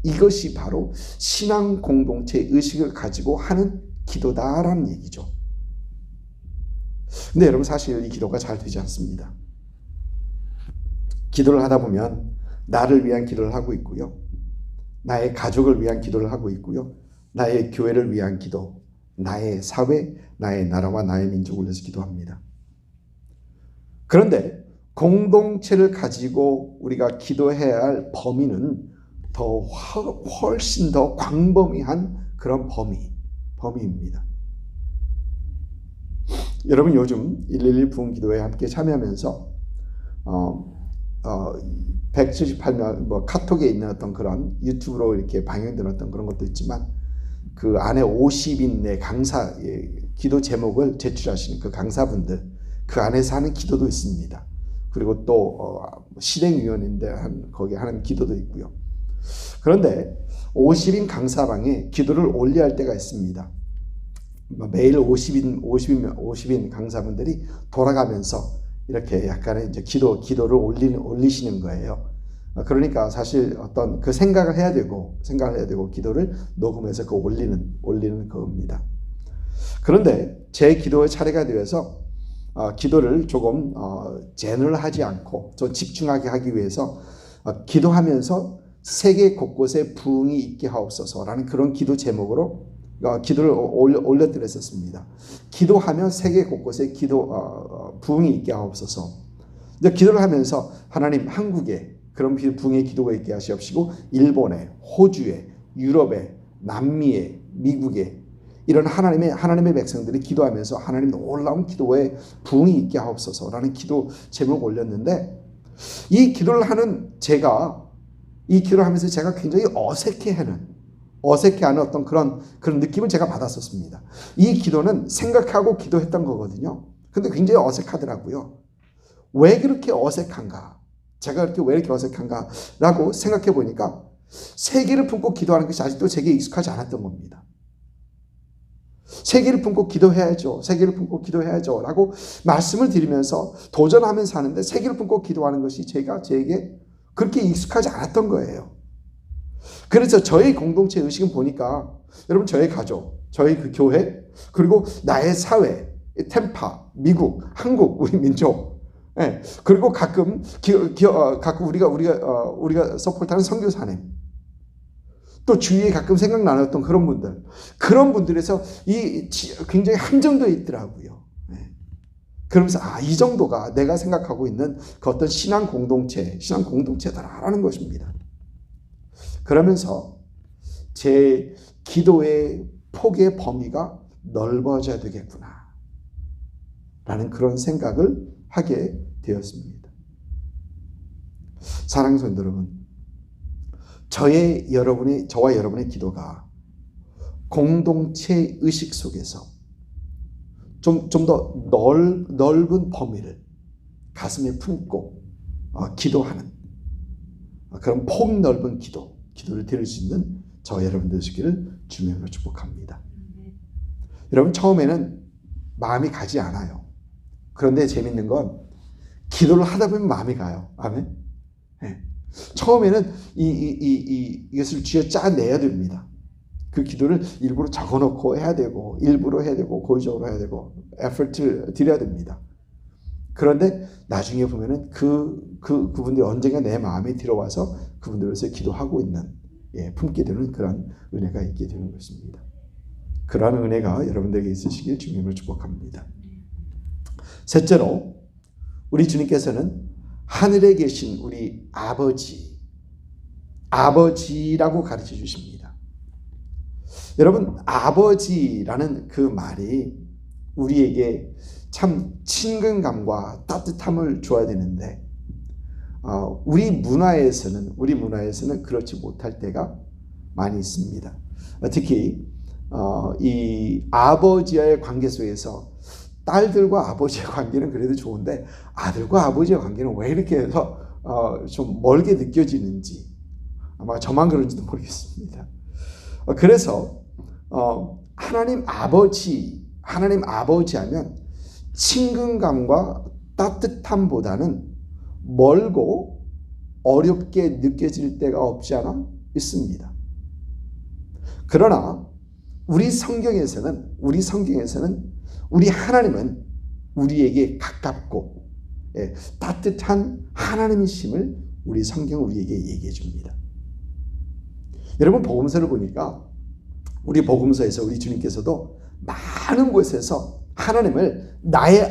이것이 바로 신앙 공동체 의식을 가지고 하는 기도다라는 얘기죠. 근데 여러분, 사실 이 기도가 잘 되지 않습니다. 기도를 하다 보면 나를 위한 기도를 하고 있고요. 나의 가족을 위한 기도를 하고 있고요. 나의 교회를 위한 기도, 나의 사회, 나의 나라와 나의 민족을 위해서 기도합니다. 그런데 공동체를 가지고 우리가 기도해야 할 범위는 훨씬 더 광범위한 그런 범위입니다. 여러분, 요즘 112 부흥기도에 함께 참여하면서 178명 카톡에 있는 어떤 그런 유튜브로 이렇게 방영된 어떤 그런 것도 있지만 그 안에 50인의 강사 기도 제목을 제출하시는 그 강사분들, 그 안에서 하는 기도도 있습니다. 그리고 또 실행위원인데 거기 하는 기도도 있고요. 그런데 50인 강사방에 기도를 올려야 할 때가 있습니다. 매일 50인 강사분들이 돌아가면서 이렇게 약간의 이제 기도를 올리시는 거예요. 그러니까 사실 어떤 그 생각을 해야 되고 기도를 녹음해서 그 올리는 겁니다. 그런데 제 기도의 차례가 되어서 기도를 조금 제너럴하지 않고 좀 집중하게 하기 위해서 기도하면서 세계 곳곳에 부흥이 있게 하옵소서라는 그런 기도 제목으로 기도를 올려드렸었습니다. 기도하면 세계 곳곳에 부흥이 있게 하옵소서. 기도를 하면서 하나님, 한국에 그런 부흥의 기도가 있게 하시옵시고, 일본에, 호주에, 유럽에, 남미에, 미국에 이런 하나님의 백성들이 기도하면서 하나님 놀라운 기도에 부흥이 있게 하옵소서라는 기도 제목을 올렸는데, 이 기도를 하면서 제가 굉장히 어색해하는 어떤 그런 느낌을 제가 받았었습니다. 이 기도는 생각하고 기도했던 거거든요. 근데 굉장히 어색하더라고요. 왜 그렇게 어색한가? 제가 왜 이렇게 어색한가라고 생각해 보니까 세계를 품고 기도하는 것이 아직도 제게 익숙하지 않았던 겁니다. 세계를 품고 기도해야죠. 라고 말씀을 드리면서 도전하면서 하는데 세계를 품고 기도하는 것이 제게 그렇게 익숙하지 않았던 거예요. 그래서 저희 공동체 의식은 보니까 여러분, 저희 가족, 저희 그 교회, 그리고 나의 사회, 템파, 미국, 한국, 우리 민족, 그리고 가끔 우리가 서포트하는 선교사님, 또 주위에 가끔 생각나는 그런 분들에서 굉장히 한정되어 있더라고요. 그러면서 이 정도가 내가 생각하고 있는 그 어떤 신앙 공동체다라는 것입니다. 그러면서 제 기도의 폭의 범위가 넓어져야 되겠구나 라는 그런 생각을 하게 되었습니다. 사랑하는 성도 여러분, 저와 여러분의 기도가 공동체 의식 속에서 좀 더 넓은 범위를 가슴에 품고 기도하는 그런 폭 넓은 기도를 드릴 수 있는 저와 여러분 되시기를 주님으로 축복합니다. 여러분, 처음에는 마음이 가지 않아요. 그런데 재밌는 건 기도를 하다 보면 마음이 가요. 아멘. 네. 처음에는 이것을 쥐어짜내야 됩니다. 그 기도를 일부러 적어놓고 해야 되고, 일부러 해야 되고, 고의적으로 해야 되고, 에포트를 드려야 됩니다. 그런데 나중에 보면은 그분들이 언젠가 내 마음에 들어와서 그분들에서 기도하고 있는, 품게 되는 그런 은혜가 있게 되는 것입니다. 그러한 은혜가 여러분들에게 있으시길 주님을 축복합니다. 셋째로, 우리 주님께서는 하늘에 계신 우리 아버지라고 가르쳐 주십니다. 여러분, 아버지라는 그 말이 우리에게 참 친근감과 따뜻함을 줘야 되는데, 우리 문화에서는 그렇지 못할 때가 많이 있습니다. 특히 이 아버지와의 관계 속에서 딸들과 아버지의 관계는 그래도 좋은데 아들과 아버지의 관계는 왜 이렇게 해서 좀 멀게 느껴지는지, 아마 저만 그런지도 모르겠습니다. 그래서 하나님 아버지 하면 친근감과 따뜻함보다는 멀고 어렵게 느껴질 때가 없지 않아 있습니다. 그러나 우리 성경에서는 우리 하나님은 우리에게 가깝고 따뜻한 하나님이심을 우리 성경은 우리에게 얘기해 줍니다. 여러분, 복음서를 보니까 우리 복음서에서 우리 주님께서도 많은 곳에서 하나님을 나의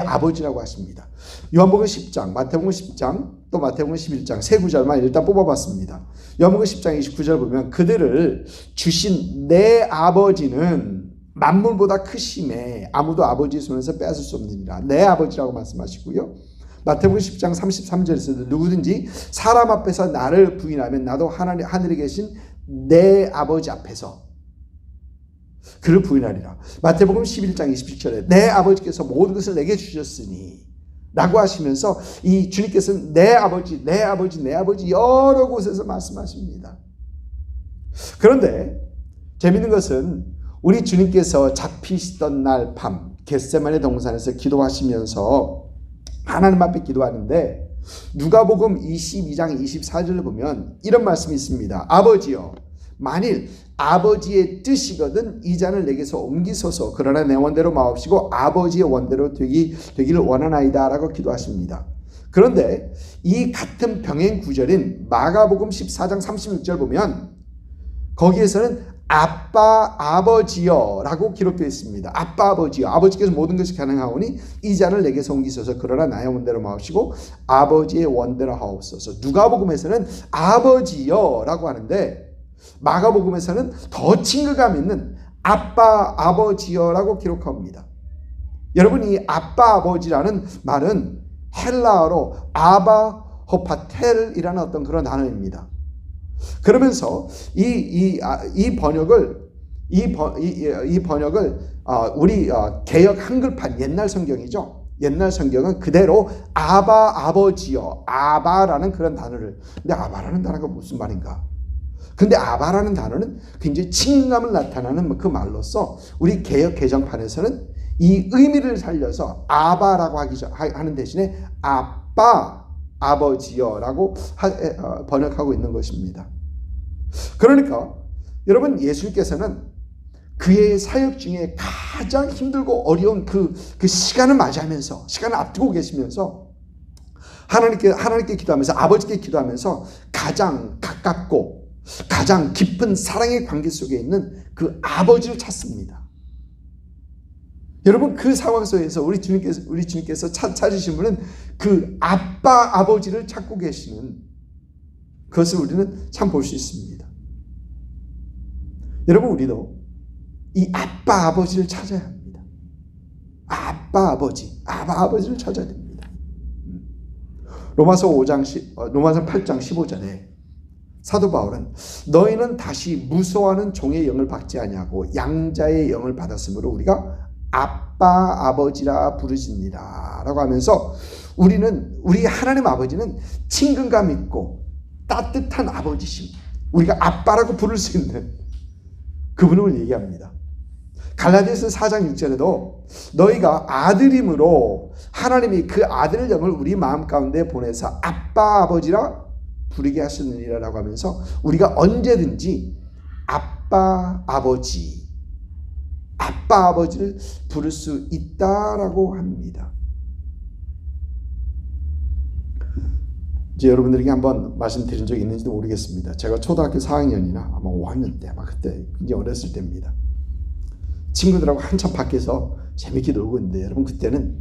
아버지라고 하십니다. 요한복음 10장, 마태복음 10장, 또 마태복음 11장 세 구절만 일단 뽑아봤습니다. 요한복음 10장 29절 보면 그들을 주신 내 아버지는 만물보다 크심에 아무도 아버지의 손에서 빼앗을 수 없느니라. 내 아버지라고 말씀하시고요. 마태복음 10장 33절에서도 누구든지 사람 앞에서 나를 부인하면 나도 하늘에 계신 내 아버지 앞에서 그를 부인하리라. 마태복음 11장 27절에 내 아버지께서 모든 것을 내게 주셨으니 라고 하시면서 이 주님께서는 내 아버지 여러 곳에서 말씀하십니다. 그런데 재밌는 것은 우리 주님께서 잡히시던 날 밤 겟세마네 동산에서 기도하시면서 하나님 앞에 기도하는데 누가복음 22장 24절을 보면 이런 말씀이 있습니다. 아버지여, 만일 아버지의 뜻이거든 이 잔을 내게서 옮기소서. 그러나 내 원대로 마옵시고 아버지의 원대로 되기를 원하나이다 라고 기도하십니다. 그런데 이 같은 병행 구절인 마가복음 14장 36절 보면 거기에서는 아버지여 라고 기록되어 있습니다. 아버지여, 아버지께서 모든 것이 가능하오니 이 잔을 내게서 옮기소서. 그러나 나의 원대로 마옵시고 아버지의 원대로 하옵소서. 누가복음에서는 아버지여 라고 하는데 마가복음에서는 더 친근감 있는 아버지여 라고 기록합니다. 여러분, 이 아버지라는 말은 헬라어로 아바 호파텔이라는 어떤 그런 단어입니다. 그러면서 이 번역을 우리 개역 한글판 옛날 성경이죠. 옛날 성경은 그대로 아버지요, 아바라는 그런 단어를. 근데 아바라는 단어가 무슨 말인가? 근데 아바라는 단어는 굉장히 친근감을 나타내는 그 말로서 우리 개역 개정판에서는 이 의미를 살려서 아바라고 하는 대신에 아버지여라고 번역하고 있는 것입니다. 그러니까 여러분, 예수님께서는 그의 사역 중에 가장 힘들고 어려운 그 시간을 맞이하면서, 시간을 앞두고 계시면서 하나님께 기도하면서, 아버지께 기도하면서 가장 가깝고 가장 깊은 사랑의 관계 속에 있는 그 아버지를 찾습니다. 여러분, 그 상황 속에서 우리 주님께서 찾으신 분은 그 아빠, 아버지를 찾고 계시는 그것을 우리는 참 볼 수 있습니다. 여러분, 우리도 이 아빠, 아버지를 찾아야 합니다. 아빠, 아버지를 찾아야 됩니다. 로마서 8장 15절에 사도 바울은 너희는 다시 무서워하는 종의 영을 받지 아니하고 양자의 영을 받았으므로 우리가 아빠, 아버지라 부르시니라 라고 하면서 우리 하나님 아버지는 친근감 있고 따뜻한 아버지심, 우리가 아빠라고 부를 수 있는 그분을 얘기합니다. 갈라디아서 4장 6절에도 너희가 아들임으로 하나님이 그 아들 영을 우리 마음 가운데 보내서 아빠, 아버지라 부르게 하셨느니라 라고 하면서 우리가 언제든지 아빠, 아버지를 부를 수 있다라고 합니다. 이제 여러분들에게 한번 말씀드린 적이 있는지도 모르겠습니다. 제가 초등학교 4학년이나 아마 5학년 때, 아마 그때 굉장히 어렸을 때입니다. 친구들하고 한참 밖에서 재밌게 놀고 있는데, 여러분 그때는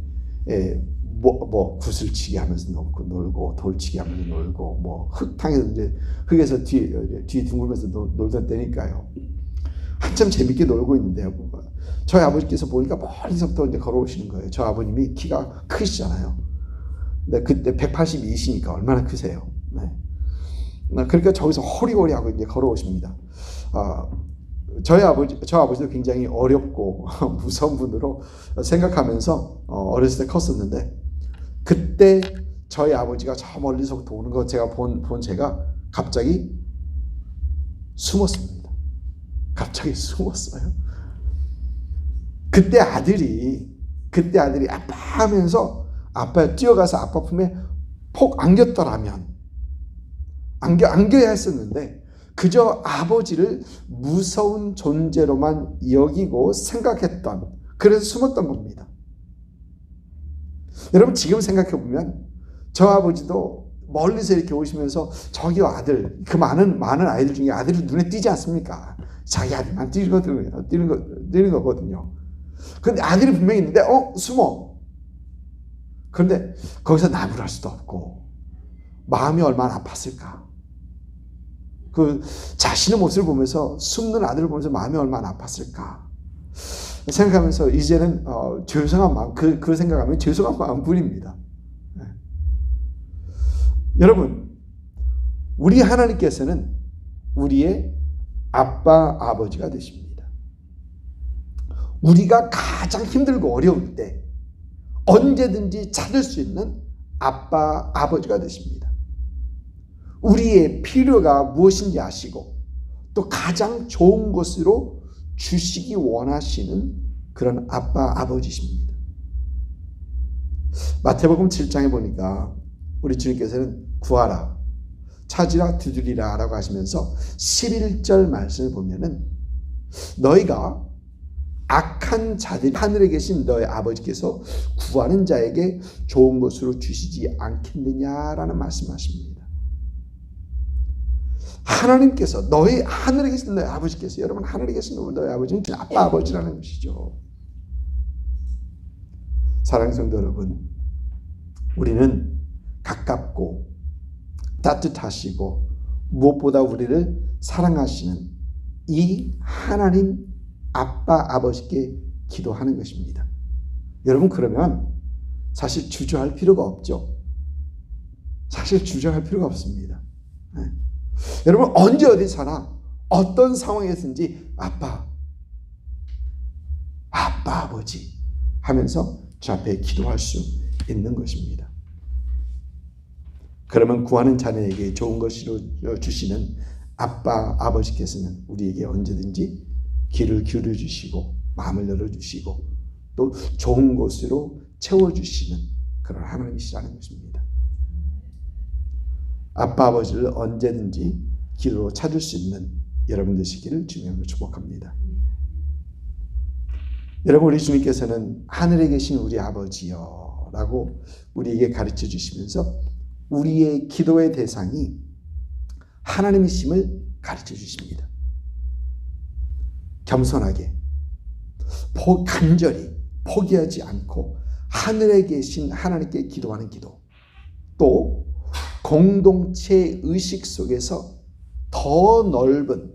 구슬치기 하면서 놀고 돌치기 하면서 놀고 흙에서 뒤 둥글면서 놀던 때니까요. 한참 재밌게 놀고 있는데 저희 아버지께서 보니까 멀리서부터 이제 걸어오시는 거예요. 저 아버님이 키가 크시잖아요. 근데 그때 182시니까 얼마나 크세요. 네. 그러니까 저기서 호리호리하고 이제 걸어오십니다. 저 아버지도 굉장히 어렵고 무서운 분으로 생각하면서 어렸을 때 컸었는데, 그때 저희 아버지가 저 멀리서부터 오는 거 제가 본 제가 갑자기 숨었습니다. 갑자기 숨었어요. 그때 아들이 아빠 하면서 아빠 뛰어가서 아빠 품에 폭 안겼더라면, 안겨야 했었는데 그저 아버지를 무서운 존재로만 여기고 생각했던, 그래서 숨었던 겁니다. 여러분, 지금 생각해 보면 저 아버지도 멀리서 이렇게 오시면서 저기 아들, 그 많은 아이들 중에 아들이 눈에 띄지 않습니까? 자기 아들만 뛰는 거거든요. 그런데 아들이 분명히 있는데 숨어. 그런데 거기서 나무랄 수도 없고 마음이 얼마나 아팠을까. 그 자신의 모습을 보면서 숨는 아들을 보면서 마음이 얼마나 아팠을까 생각하면서 이제는 죄송한 마음, 그 생각하면 죄송한 마음뿐입니다. 네. 여러분, 우리 하나님께서는 우리의 아빠, 아버지가 되십니다. 우리가 가장 힘들고 어려울 때 언제든지 찾을 수 있는 아빠, 아버지가 되십니다. 우리의 필요가 무엇인지 아시고 또 가장 좋은 것으로 주시기 원하시는 그런 아빠, 아버지십니다. 마태복음 7장에 보니까 우리 주님께서는 구하라, 찾으라, 두드리라 라고 하시면서 11절 말씀을 보면은 너희가 악한 자들이 하늘에 계신 너희 아버지께서 구하는 자에게 좋은 것으로 주시지 않겠느냐라는 말씀하십니다. 하나님께서 하늘에 계신 너희 아버지께서, 여러분 하늘에 계신 너희 아버지는 아빠 아버지라는 것이죠. 사랑하는 성도 여러분, 우리는 가깝고 따뜻하시고 무엇보다 우리를 사랑하시는 이 하나님 아빠 아버지께 기도하는 것입니다. 여러분, 그러면 사실 주저할 필요가 없죠. 사실 주저할 필요가 없습니다. 네. 여러분, 언제 어디서나 어떤 상황에서든지 아빠 아버지 하면서 주 앞에 기도할 수 있는 것입니다. 그러면 구하는 자녀에게 좋은 것으로 주시는 아빠 아버지께서는 우리에게 언제든지 귀를 기울여 주시고 마음을 열어 주시고 또 좋은 것으로 채워 주시는 그런 하나님이시라는 것입니다. 아빠 아버지를 언제든지 기도로 찾을 수 있는 여러분 되시기를 주님으로 축복합니다. 여러분, 우리 주님께서는 하늘에 계신 우리 아버지여 라고 우리에게 가르쳐 주시면서 우리의 기도의 대상이 하나님이심을 가르쳐 주십니다. 겸손하게, 간절히, 포기하지 않고 하늘에 계신 하나님께 기도하는 기도, 또 공동체 의식 속에서 더 넓은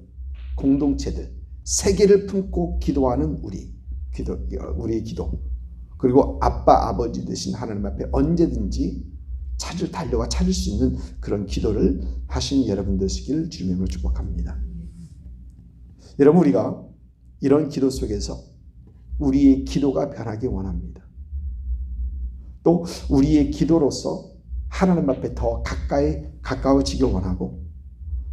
공동체들, 세계를 품고 기도하는 우리의 기도, 그리고 아빠 아버지 되신 하나님 앞에 언제든지 달려가 찾을 수 있는 그런 기도를 하신 여러분 되시길 주님으로 축복합니다. 여러분, 우리가 이런 기도 속에서 우리의 기도가 변하기 원합니다. 또 우리의 기도로서 하나님 앞에 더 가까워지길 원하고,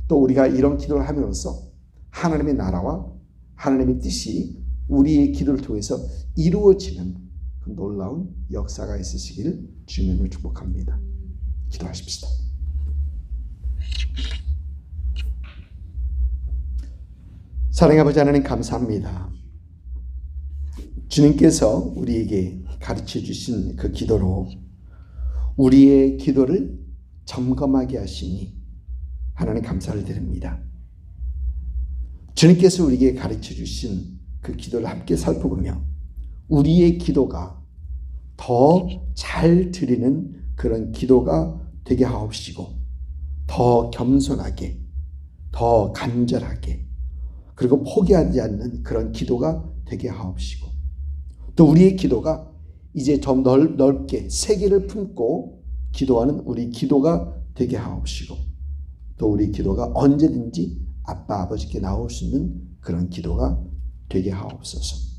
또 우리가 이런 기도를 함으로써 하나님의 나라와 하나님의 뜻이 우리의 기도를 통해서 이루어지는 그 놀라운 역사가 있으시길 주님을 축복합니다. 기도하십시다. 사랑의 아버지 하나님, 감사합니다. 주님께서 우리에게 가르쳐 주신 그 기도로 우리의 기도를 점검하게 하시니 하나님 감사를 드립니다. 주님께서 우리에게 가르쳐 주신 그 기도를 함께 살펴보며 우리의 기도가 더 잘 드리는 그런 기도가 되게 하옵시고, 더 겸손하게, 더 간절하게, 그리고 포기하지 않는 그런 기도가 되게 하옵시고, 또 우리의 기도가 이제 좀 넓게 세계를 품고 기도하는 우리 기도가 되게 하옵시고, 또 우리 기도가 언제든지 아빠 아버지께 나올 수 있는 그런 기도가 되게 하옵소서.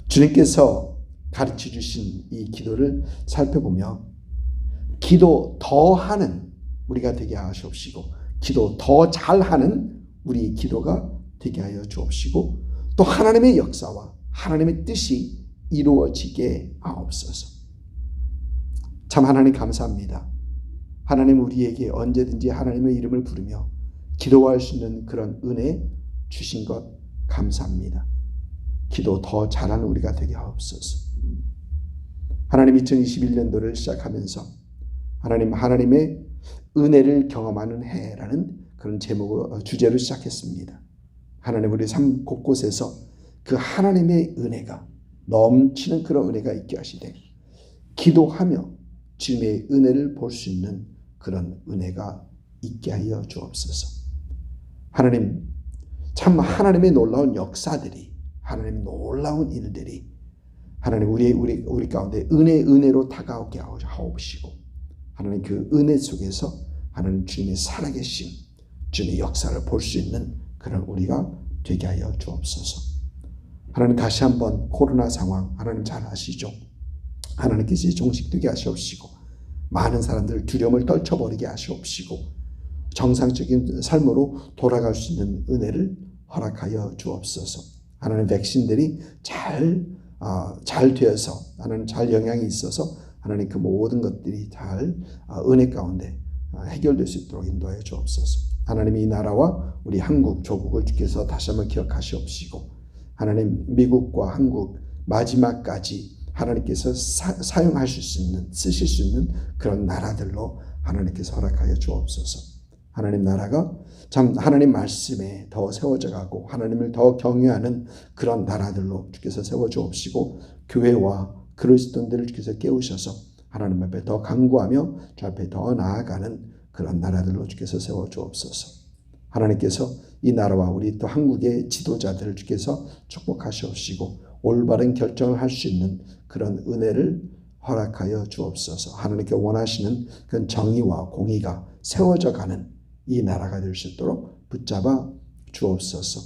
주님께서 가르쳐 주신 이 기도를 살펴보며 기도 더 하는 우리가 되게 하시옵시고, 기도 더 잘하는 우리 기도가 되게 하여 주옵시고, 또 하나님의 역사와 하나님의 뜻이 이루어지게 하옵소서. 참 하나님 감사합니다. 하나님, 우리에게 언제든지 하나님의 이름을 부르며 기도할 수 있는 그런 은혜 주신 것 감사합니다. 기도 더 잘하는 우리가 되게 하옵소서. 하나님, 2021년도를 시작하면서 하나님의 은혜를 경험하는 해라는 그런 제목으로 주제로 시작했습니다. 하나님, 우리 삶 곳곳에서 그 하나님의 은혜가 넘치는 그런 은혜가 있게 하시되 기도하며 주님의 은혜를 볼 수 있는 그런 은혜가 있게 하여 주옵소서. 하나님, 참 하나님의 놀라운 역사들이, 하나님의 놀라운 일들이 하나님 우리 가운데 은혜로 다가오게 하옵시고, 하나님 그 은혜 속에서 하나님 주님의 살아계심, 주님의 역사를 볼 수 있는 그런 우리가 되게 하여 주옵소서. 하나님, 다시 한번 코로나 상황 하나님 잘 아시죠? 하나님께서 종식되게 하시옵시고, 많은 사람들 두려움을 떨쳐버리게 하시옵시고, 정상적인 삶으로 돌아갈 수 있는 은혜를 허락하여 주옵소서. 하나님, 백신들이 잘 되어서 하나님 잘 영향이 있어서 하나님 그 모든 것들이 잘 은혜 가운데 해결될 수 있도록 인도하여 주옵소서. 하나님, 이 나라와 우리 한국 조국을 주께서 다시 한번 기억하시옵시고, 하나님 미국과 한국 마지막까지 하나님께서 사용하실 수 있는, 쓰실 수 있는 그런 나라들로 하나님께서 허락하여 주옵소서. 하나님 나라가 참 하나님 말씀에 더 세워져 가고 하나님을 더 경외하는 그런 나라들로 주께서 세워 주옵시고, 교회와 그리스도인들을 주께서 깨우셔서 하나님 앞에 더 간구하며 주 앞에 더 나아가는 그런 나라들로 주께서 세워 주옵소서. 하나님께서 이 나라와 우리 또 한국의 지도자들을 주께서 축복하시옵시고, 올바른 결정을 할 수 있는 그런 은혜를 허락하여 주옵소서. 하나님께 원하시는 그런 정의와 공의가 세워져 가는 이 나라가 될 수 있도록 붙잡아 주옵소서.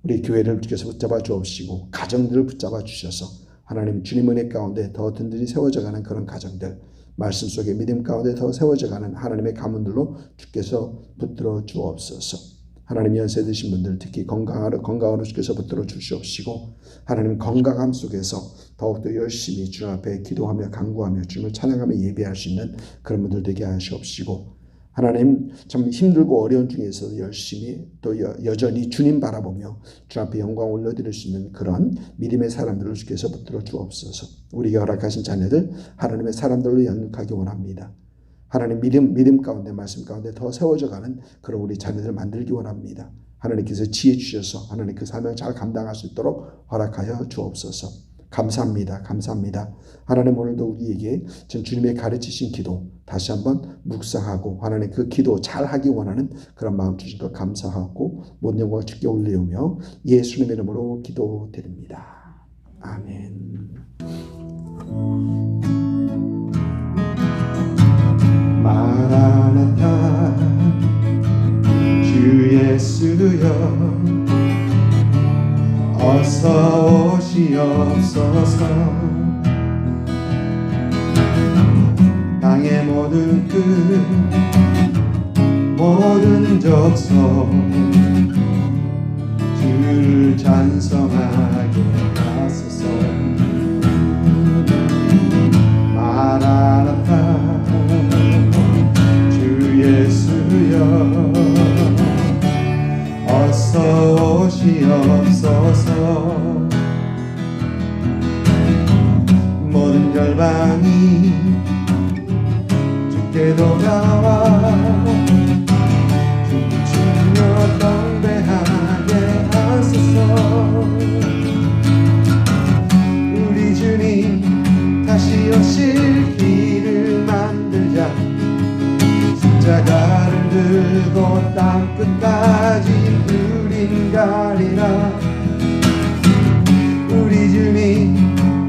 우리 교회를 주께서 붙잡아 주옵시고, 가정들을 붙잡아 주셔서 하나님 주님 은혜 가운데 더 든든히 세워져 가는 그런 가정들, 말씀 속에 믿음 가운데 더 세워져 가는 하나님의 가문들로 주께서 붙들어 주옵소서. 하나님, 연세 드신 분들 특히 건강으로 주께서 붙들어 주시옵시고, 하나님 건강함 속에서 더욱더 열심히 주 앞에 기도하며 간구하며 주님을 찬양하며 예배할 수 있는 그런 분들 되게 하시옵시고, 하나님 참 힘들고 어려운 중에서 열심히 또 여전히 주님 바라보며 주 앞에 영광 올려드릴 수 있는 그런 믿음의 사람들을 주께서 붙들어 주옵소서. 우리가 허락하신 자녀들 하나님의 사람들로 영육하기 원합니다. 하나님 믿음 가운데 말씀 가운데 더 세워져 가는 그런 우리 자녀들을 만들기 원합니다. 하나님께서 지혜 주셔서 하나님 그 사명 잘 감당할 수 있도록 허락하여 주옵소서. 감사합니다. 감사합니다. 하나님 오늘도 우리에게 전 주님의 가르치신 기도 다시 한번 묵상하고 하나님 그 기도 잘하기 원하는 그런 마음 주신 것 감사하고 모든 영광을 주께 올리우며 예수님의 이름으로 기도드립니다. 아멘. 마라나타 주 예수여 어서 오시옵소서. 땅의 모든 끝 모든 족속 주를 찬송하게 하소서. 마라나타 주 예수여 어서 오시옵소서. 모든 열방이 주께 돌아와 춤추며 경배하게 하소서. 우리 주님 다시 오실 길을 만들자. 십자가를 들고 땅끝까지 우린 가리라. 우리 주님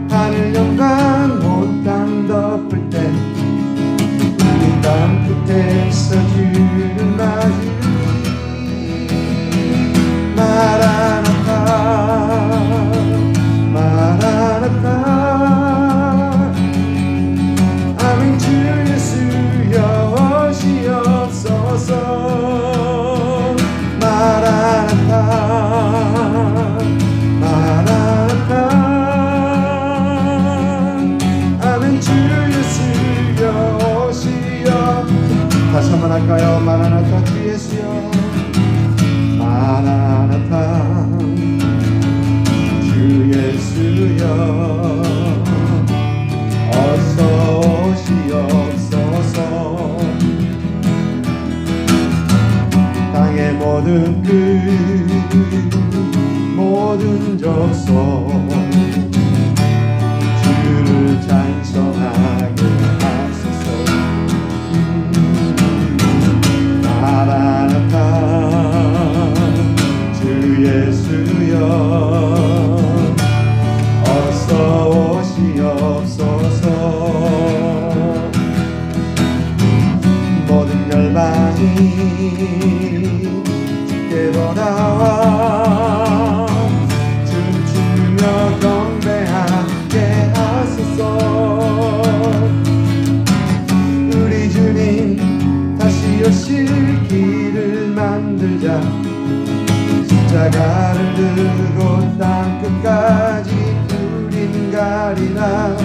하늘 영광 온 땅 덮을 때 우리 땅끝에서 주를 맞으리. 마라나타 마라나타 아멘. 주 예수여 오시옵소서. 마라나타 마라나타 아멘. 주 예수여 오시옵소서. 다시 한번 할까요? 마라나타 주 예수여 마라나타 주 예수여 어서 오시옵소서. 땅의 모든 끝 모든 족속 주를 찬송하게 하소서. 마라나타 주 예수여 어서 오시옵소서. 모든 열방이 주께 돌아와 춤추며 경배하게 하소서. 우리 주님 다시 오실 길을 만들자. 십자가를 들고 땅끝까지 우린 가리라.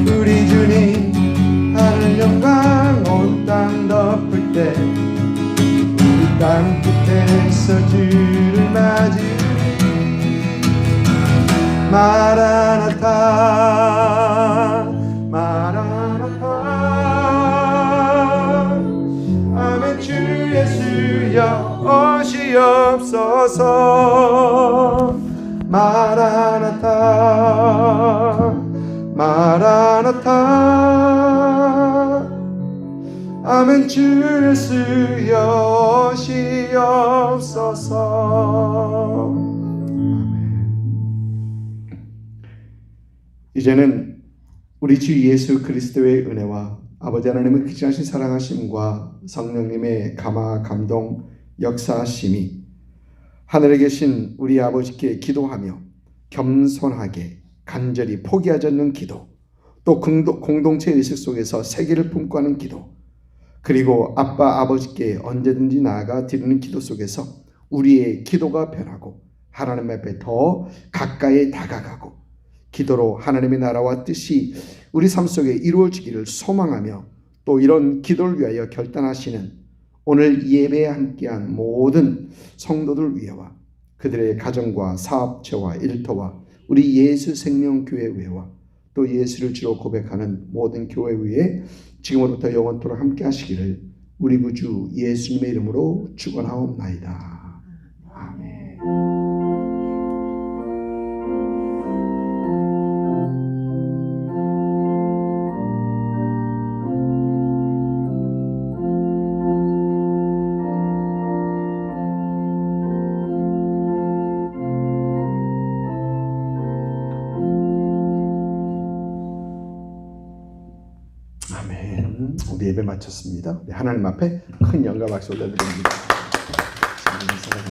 우리 주님 하늘 영광 온 땅 덮을 때 우리 땅 끝에서 주를 맞으리. 마라나타 마라나타 아멘. 주 예수여 오시옵소서. 마라나타 마라나타 아멘. 주 예수여 오시옵소서. 이제는 우리 주 예수 그리스도의 은혜와 아버지 하나님의 크신 사랑하심과 성령님의 감화 감동 역사하심이 하늘에 계신 우리 아버지께 기도하며 겸손하게 간절히 포기하지 않는 기도, 또 공동체 의식 속에서 세계를 품고 하는 기도, 그리고 아빠 아버지께 언제든지 나아가 드리는 기도 속에서 우리의 기도가 변하고 하나님 앞에 더 가까이 다가가고 기도로 하나님의 나라와 뜻이 우리 삶 속에 이루어지기를 소망하며 또 이런 기도를 위하여 결단하시는 오늘 예배에 함께한 모든 성도들 위해와 그들의 가정과 사업체와 일터와 우리 예수 생명교회 위에와 또 예수를 주로 고백하는 모든 교회 위에 지금으로부터 영원토록 함께 하시기를 우리 구주 예수님의 이름으로 축원하옵나이다. 아멘. 우리 예배 마쳤습니다. 우리 하나님 앞에 큰 영광 박수 올려드립니다.